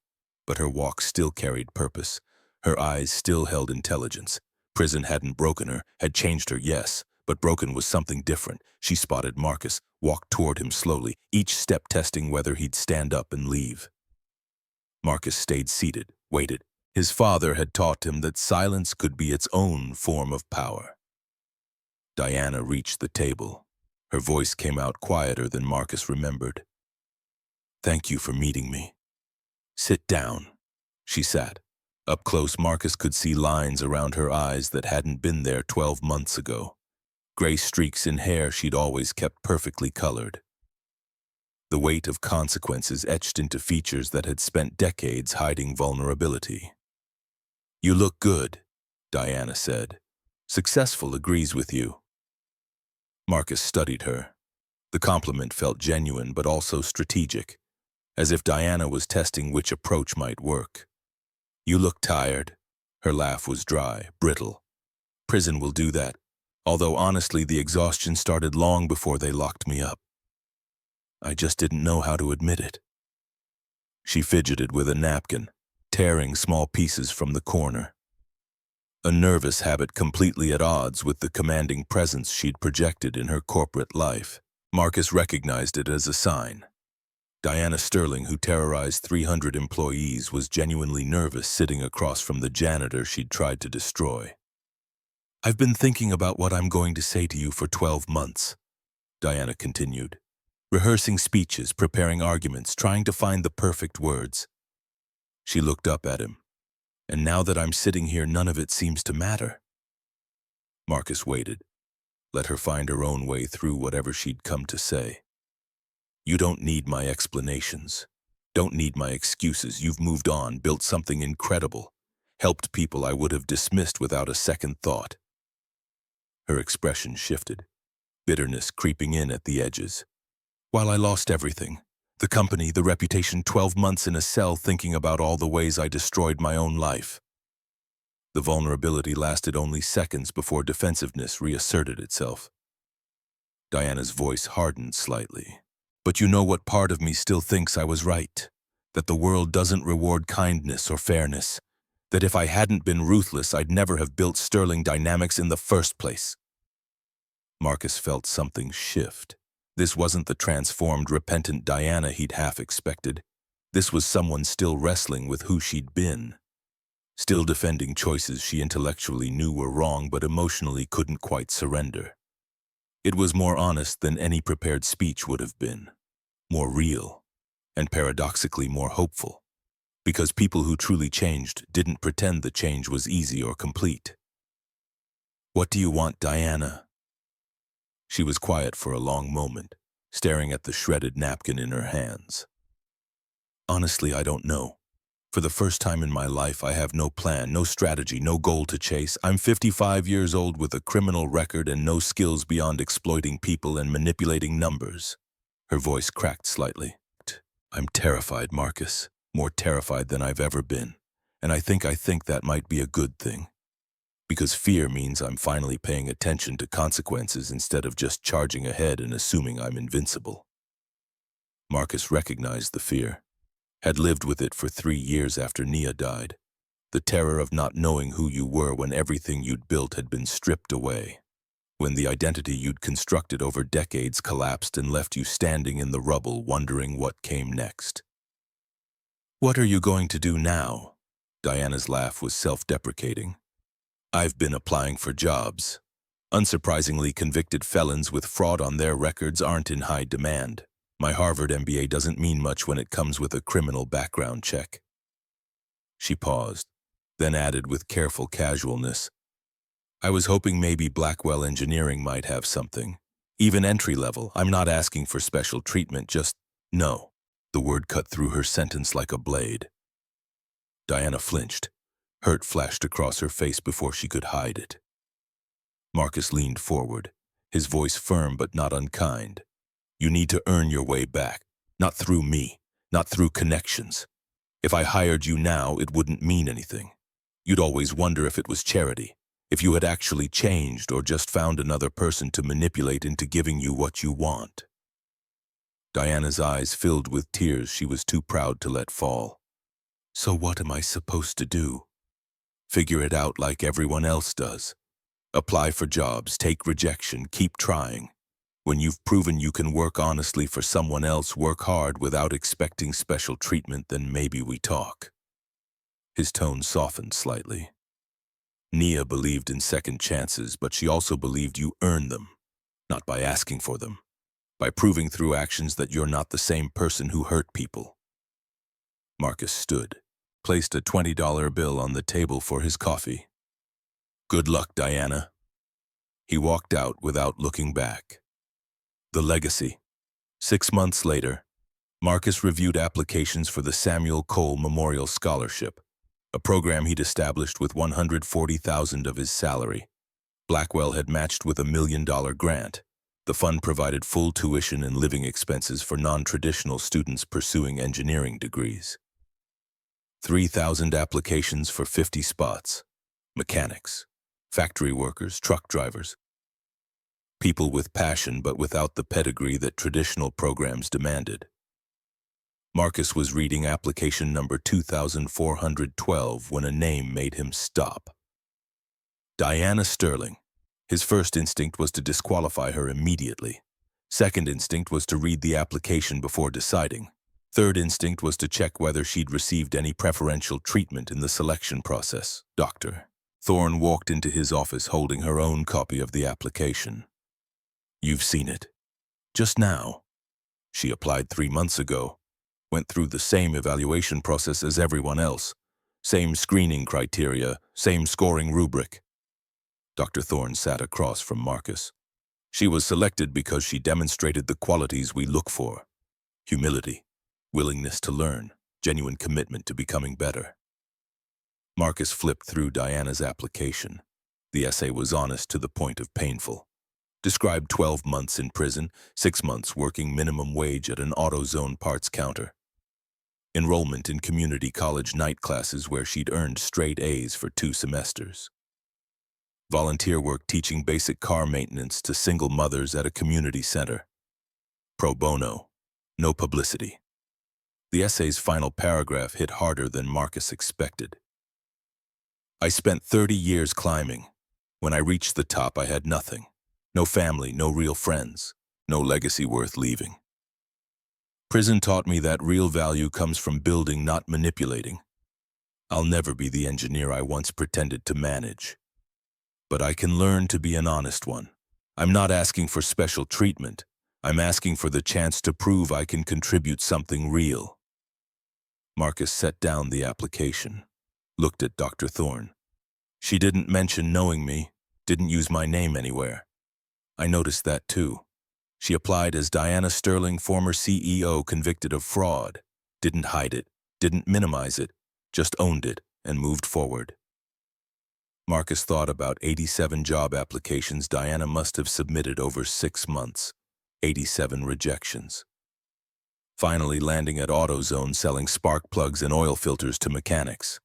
But her walk still carried purpose. Her eyes still held intelligence. Prison hadn't broken her, had changed her, yes, but broken was something different. She spotted Marcus, walked toward him slowly, each step testing whether he'd stand up and leave. Marcus stayed seated, waited. His father had taught him that silence could be its own form of power. Diana reached the table. Her voice came out quieter than Marcus remembered. "Thank you for meeting me." "Sit down." She sat. Up close, Marcus could see lines around her eyes that hadn't been there 12 months ago. Gray streaks in hair she'd always kept perfectly colored. The weight of consequences etched into features that had spent decades hiding vulnerability. "You look good," Diana said. "Successful agrees with you." Marcus studied her. The compliment felt genuine but also strategic, as if Diana was testing which approach might work. "You look tired." Her laugh was dry, brittle. "Prison will do that, although honestly the exhaustion started long before they locked me up. I just didn't know how to admit it." She fidgeted with a napkin, tearing small pieces from the corner. A nervous habit completely at odds with the commanding presence she'd projected in her corporate life. Marcus recognized it as a sign. Diana Sterling, who terrorized 300 employees, was genuinely nervous sitting across from the janitor she'd tried to destroy. "I've been thinking about what I'm going to say to you for 12 months, Diana continued. Rehearsing speeches, preparing arguments, trying to find the perfect words. She looked up at him. "And now that I'm sitting here, none of it seems to matter." Marcus waited. Let her find her own way through whatever she'd come to say. "You don't need my explanations. Don't need my excuses. You've moved on, built something incredible, helped people I would have dismissed without a second thought." Her expression shifted, bitterness creeping in at the edges. "While I lost everything, the company, the reputation, 12 months in a cell thinking about all the ways I destroyed my own life." The vulnerability lasted only seconds before defensiveness reasserted itself. Diana's voice hardened slightly. "But you know what part of me still thinks I was right? That the world doesn't reward kindness or fairness. That if I hadn't been ruthless, I'd never have built Sterling Dynamics in the first place." Marcus felt something shift. This wasn't the transformed, repentant Diana he'd half expected. This was someone still wrestling with who she'd been. Still defending choices she intellectually knew were wrong but emotionally couldn't quite surrender. It was more honest than any prepared speech would have been. More real. And paradoxically more hopeful. Because people who truly changed didn't pretend the change was easy or complete. "What do you want, Diana?" She was quiet for a long moment, staring at the shredded napkin in her hands. "Honestly, I don't know. For the first time in my life, I have no plan, no strategy, no goal to chase. I'm 55 years old with a criminal record and no skills beyond exploiting people and manipulating numbers." Her voice cracked slightly. "I'm terrified, Marcus. More terrified than I've ever been. And I think that might be a good thing. Because fear means I'm finally paying attention to consequences instead of just charging ahead and assuming I'm invincible." Marcus recognized the fear, had lived with it for 3 years after Nia died. The terror of not knowing who you were when everything you'd built had been stripped away. When the identity you'd constructed over decades collapsed and left you standing in the rubble wondering what came next. "What are you going to do now?" Diana's laugh was self-deprecating. "I've been applying for jobs. Unsurprisingly, convicted felons with fraud on their records aren't in high demand. My Harvard MBA doesn't mean much when it comes with a criminal background check." She paused, then added with careful casualness, "I was hoping maybe Blackwell Engineering might have something. Even entry level. I'm not asking for special treatment, just no." The word cut through her sentence like a blade. Diana flinched. Hurt flashed across her face before she could hide it. Marcus leaned forward, his voice firm but not unkind. You need to earn your way back, not through me, not through connections. If I hired you now, it wouldn't mean anything. You'd always wonder if it was charity, if you had actually changed or just found another person to manipulate into giving you what you want. Diana's eyes filled with tears she was too proud to let fall. So what am I supposed to do? Figure it out like everyone else does. Apply for jobs, take rejection, keep trying. When you've proven you can work honestly for someone else, work hard without expecting special treatment, then maybe we talk. His tone softened slightly. Nia believed in second chances, but she also believed you earn them, not by asking for them, by proving through actions that you're not the same person who hurt people. Marcus stood, placed a $20 bill on the table for his coffee. Good luck, Diana. He walked out without looking back. The legacy. 6 months later, Marcus reviewed applications for the Samuel Cole Memorial Scholarship, a program he'd established with $140,000 of his salary. Blackwell had matched with $1 million grant. The fund provided full tuition and living expenses for non-traditional students pursuing engineering degrees. 3,000 applications for 50 spots. Mechanics, factory workers, truck drivers. People with passion but without the pedigree that traditional programs demanded. Marcus was reading application number 2412 when a name made him stop. Diana Sterling. His first instinct was to disqualify her immediately. Second instinct was to read the application before deciding. Third instinct was to check whether she'd received any preferential treatment in the selection process. Dr. Thorne walked into his office holding her own copy of the application. You've seen it. Just now. She applied 3 months ago. Went through the same evaluation process as everyone else. Same screening criteria, same scoring rubric. Dr. Thorne sat across from Marcus. She was selected because she demonstrated the qualities we look for. Humility, willingness to learn, genuine commitment to becoming better. Marcus flipped through Diana's application. The essay was honest to the point of painful. Described 12 months in prison, 6 months working minimum wage at an AutoZone parts counter. Enrollment in community college night classes where she'd earned straight A's for 2 semesters. Volunteer work teaching basic car maintenance to single mothers at a community center. Pro bono. No publicity. The essay's final paragraph hit harder than Marcus expected. I spent 30 years climbing. When I reached the top, I had nothing. No family, no real friends, no legacy worth leaving. Prison taught me that real value comes from building, not manipulating. I'll never be the engineer I once pretended to manage. But I can learn to be an honest one. I'm not asking for special treatment. I'm asking for the chance to prove I can contribute something real. Marcus set down the application, looked at Dr. Thorne. She didn't mention knowing me, didn't use my name anywhere. I noticed that too. She applied as Diana Sterling, former CEO convicted of fraud. Didn't hide it, didn't minimize it, just owned it and moved forward. Marcus thought about 87 job applications Diana must have submitted over 6 months. 87 rejections. Finally landing at AutoZone selling spark plugs and oil filters to mechanics.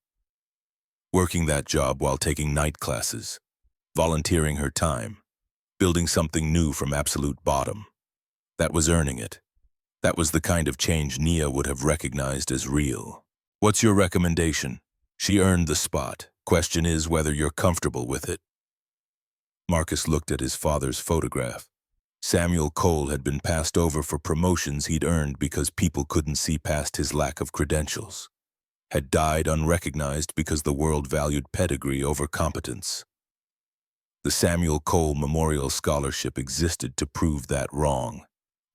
Working that job while taking night classes. Volunteering her time. Building something new from absolute bottom. That was earning it. That was the kind of change Nia would have recognized as real. What's your recommendation? She earned the spot. Question is whether you're comfortable with it. Marcus looked at his father's photograph. Samuel Cole had been passed over for promotions he'd earned because people couldn't see past his lack of credentials. Had died unrecognized because the world valued pedigree over competence. The Samuel Cole Memorial Scholarship existed to prove that wrong,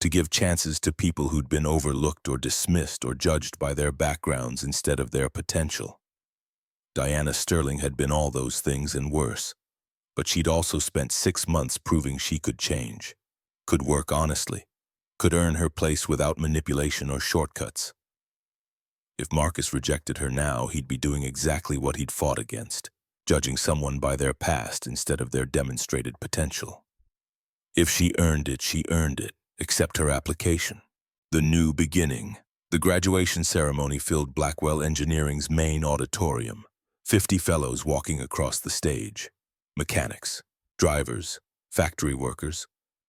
to give chances to people who'd been overlooked or dismissed or judged by their backgrounds instead of their potential. Diana Sterling had been all those things and worse, but she'd also spent 6 months proving she could change, could work honestly, could earn her place without manipulation or shortcuts. If Marcus rejected her now, he'd be doing exactly what he'd fought against. Judging someone by their past instead of their demonstrated potential. If she earned it, she earned it. accept her application. The new beginning. The graduation ceremony filled Blackwell Engineering's main auditorium. 50 fellows walking across the stage. Mechanics, drivers, factory workers,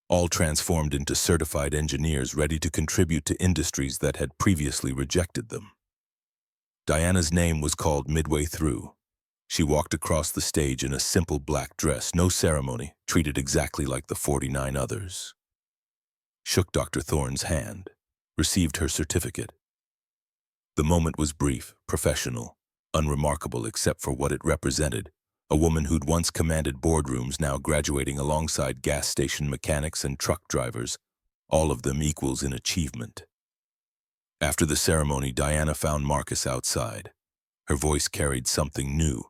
all transformed into certified engineers ready to contribute to industries that had previously rejected them. Diana's name was called midway through. She walked across the stage in a simple black dress, no ceremony, treated exactly like the 49 others. Shook Dr. Thorne's hand, received her certificate. The moment was brief, professional, unremarkable except for what it represented. A woman who'd once commanded boardrooms now graduating alongside gas station mechanics and truck drivers, all of them equals in achievement. After the ceremony, Diana found Marcus outside. Her voice carried something new,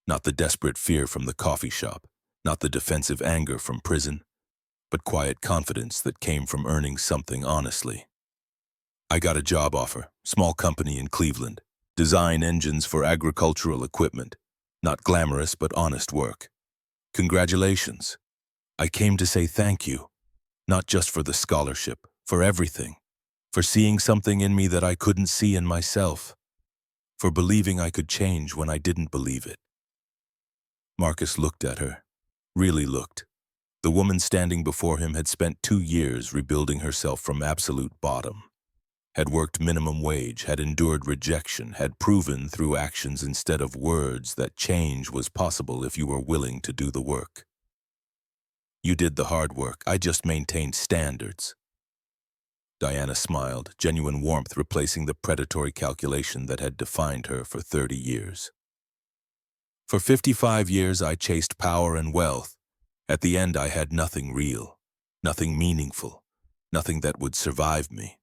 not the desperate fear from the coffee shop, not the defensive anger from prison, but quiet confidence that came from earning something honestly. I got a job offer, small company in Cleveland, design engines for agricultural equipment, not glamorous but honest work. Congratulations. I came to say thank you, not just for the scholarship, for everything, for seeing something in me that I couldn't see in myself, for believing I could change when I didn't believe it. Marcus looked at her, really looked. The woman standing before him had spent 2 years rebuilding herself from absolute bottom, had worked minimum wage, had endured rejection, had proven through actions instead of words that change was possible if you were willing to do the work. You did the hard work, I just maintained standards. Diana smiled, genuine warmth replacing the predatory calculation that had defined her for 30 years. For 55 years I chased power and wealth. At the end I had nothing real, nothing meaningful, nothing that would survive me.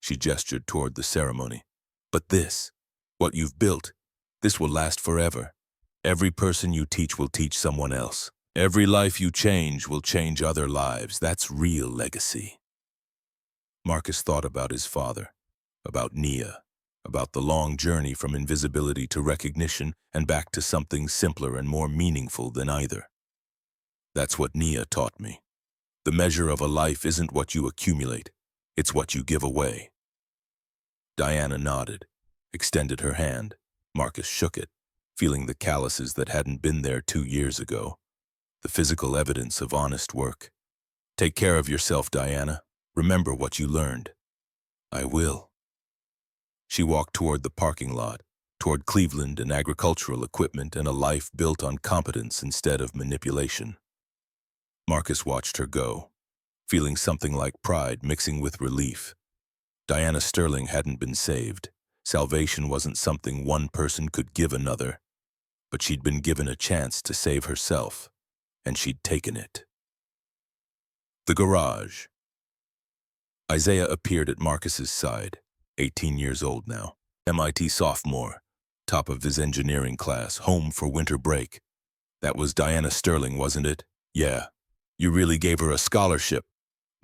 She gestured toward the ceremony. But this, what you've built, this will last forever. Every person you teach will teach someone else. Every life you change will change other lives. That's real legacy. Marcus thought about his father, about Nia, about the long journey from invisibility to recognition and back to something simpler and more meaningful than either. That's what Nia taught me. The measure of a life isn't what you accumulate, it's what you give away. Diana nodded, extended her hand. Marcus shook it, feeling the calluses that hadn't been there 2 years ago, the physical evidence of honest work. Take care of yourself, Diana. Remember what you learned. I will. She walked toward the parking lot, toward Cleveland and agricultural equipment and a life built on competence instead of manipulation. Marcus watched her go, feeling something like pride mixing with relief. Diana Sterling hadn't been saved. Salvation wasn't something one person could give another, but she'd been given a chance to save herself, and she'd taken it. The garage. Isaiah appeared at Marcus's side, 18 years old now, MIT sophomore, top of his engineering class, home for winter break. That was Diana Sterling, wasn't it? Yeah. You really gave her a scholarship.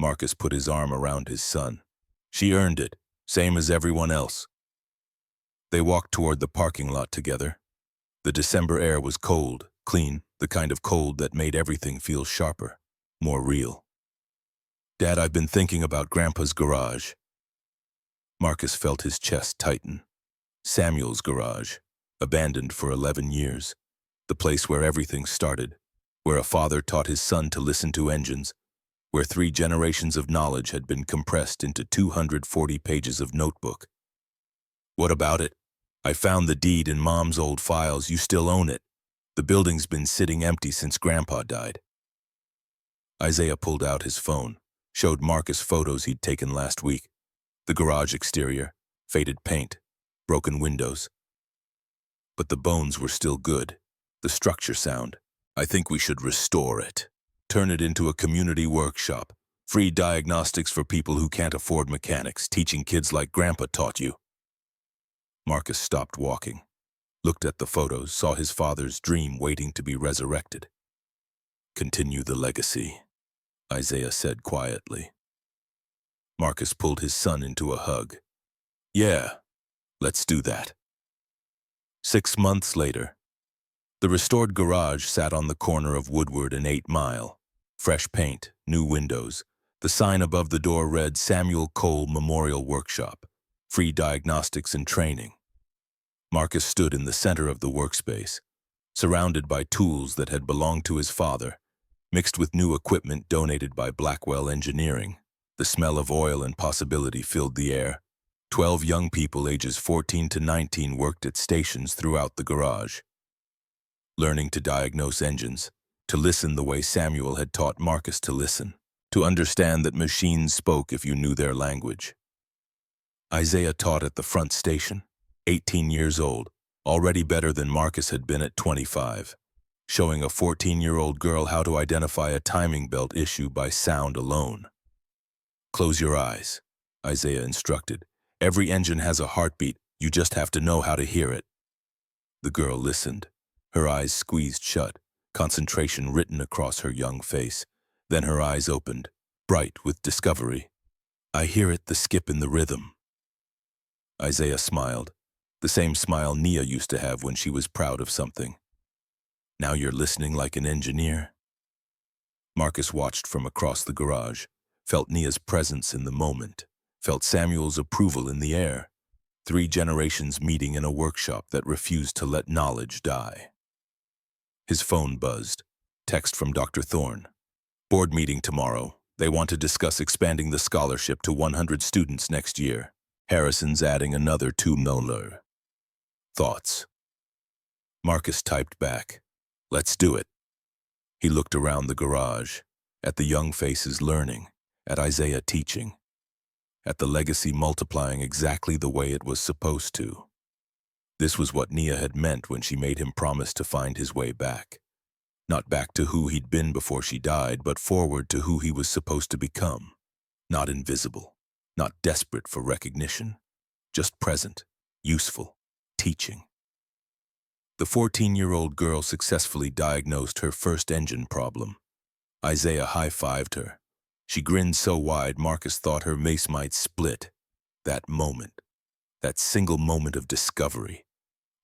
Marcus put his arm around his son. She earned it, same as everyone else. They walked toward the parking lot together. The December air was cold, clean, the kind of cold that made everything feel sharper, more real. Dad, I've been thinking about Grandpa's garage. Marcus felt his chest tighten. Samuel's garage, abandoned for 11 years. The place where everything started, where a father taught his son to listen to engines, where 3 generations of knowledge had been compressed into 240 pages of notebook. What about it? I found the deed in Mom's old files. You still own it. The building's been sitting empty since Grandpa died. Isaiah pulled out his phone, showed Marcus photos he'd taken last week. The garage exterior, faded paint, broken windows. But the bones were still good, the structure sound. I think we should restore it. Turn it into a community workshop. Free diagnostics for people who can't afford mechanics, teaching kids like Grandpa taught you. Marcus stopped walking, looked at the photos, saw his father's dream waiting to be resurrected. Continue the legacy, Isaiah said quietly. Marcus pulled his son into a hug. Yeah, let's do that. 6 months later, the restored garage sat on the corner of Woodward and 8 Mile. Fresh paint, new windows, The sign above the door read Samuel Cole Memorial Workshop, free diagnostics and training. Marcus stood in the center of the workspace, surrounded by tools that had belonged to his father, mixed with new equipment donated by Blackwell Engineering. The smell of oil and possibility filled the air. 12 young people ages 14 to 19 worked at stations throughout the garage, learning to diagnose engines, to listen the way Samuel had taught Marcus to listen, to understand that machines spoke if you knew their language. Isaiah taught at the front station, 18 years old, already better than Marcus had been at 25, showing a 14-year-old girl how to identify a timing belt issue by sound alone. "Close your eyes," Isaiah instructed. "Every engine has a heartbeat, you just have to know how to hear it." The girl listened, her eyes squeezed shut, concentration written across her young face. Then her eyes opened, bright with discovery. "I hear it, the skip in the rhythm." Isaiah smiled, the same smile Nia used to have when she was proud of something. "Now you're listening like an engineer." Marcus watched from across the garage, felt Nia's presence in the moment, felt Samuel's approval in the air. 3 generations meeting in a workshop that refused to let knowledge die. His phone buzzed. Text from Dr. Thorne. "Board meeting tomorrow. They want to discuss expanding the scholarship to 100 students next year. Harrison's adding another $2 million. Thoughts?" Marcus typed back, "Let's do it." He looked around the garage, at the young faces learning, at Isaiah teaching, at the legacy multiplying exactly the way it was supposed to. This was what Nia had meant when she made him promise to find his way back. Not back to who he'd been before she died, but forward to who he was supposed to become. Not invisible, not desperate for recognition, just present, useful, teaching. The 14-year-old girl successfully diagnosed her first engine problem. Isaiah high-fived her. She grinned so wide Marcus thought her face might split. That moment, that single moment of discovery,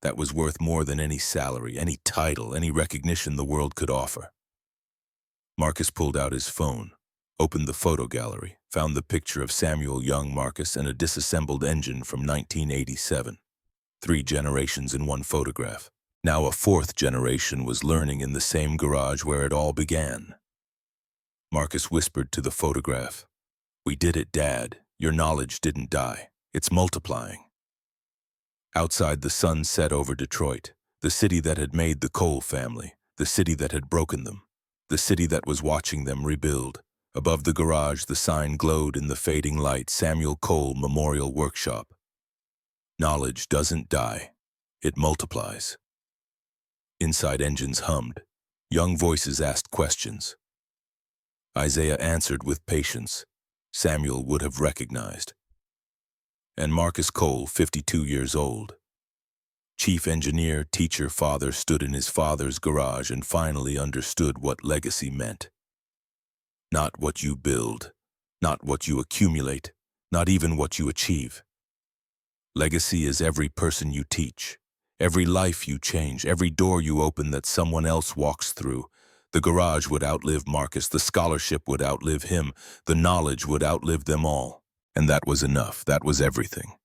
that was worth more than any salary, any title, any recognition the world could offer. Marcus pulled out his phone, opened the photo gallery, found the picture of Samuel Young Marcus and a disassembled engine from 1987. 3 generations in one photograph. Now a 4th generation was learning in the same garage where it all began. Marcus whispered to the photograph, "We did it, Dad. Your knowledge didn't die. It's multiplying." Outside, the sun set over Detroit, the city that had made the Cole family, the city that had broken them, the city that was watching them rebuild. Above the garage, the sign glowed in the fading light, Samuel Cole Memorial Workshop. Knowledge doesn't die. It multiplies. Inside, engines hummed. Young voices asked questions. Isaiah answered with patience. Samuel would have recognized. And Marcus Cole, 52 years old. Chief engineer, teacher, father, stood in his father's garage and finally understood what legacy meant. Not what you build, not what you accumulate, not even what you achieve. Legacy is every person you teach, every life you change, every door you open that someone else walks through. The garage would outlive Marcus, the scholarship would outlive him, the knowledge would outlive them all. And that was enough, that was everything.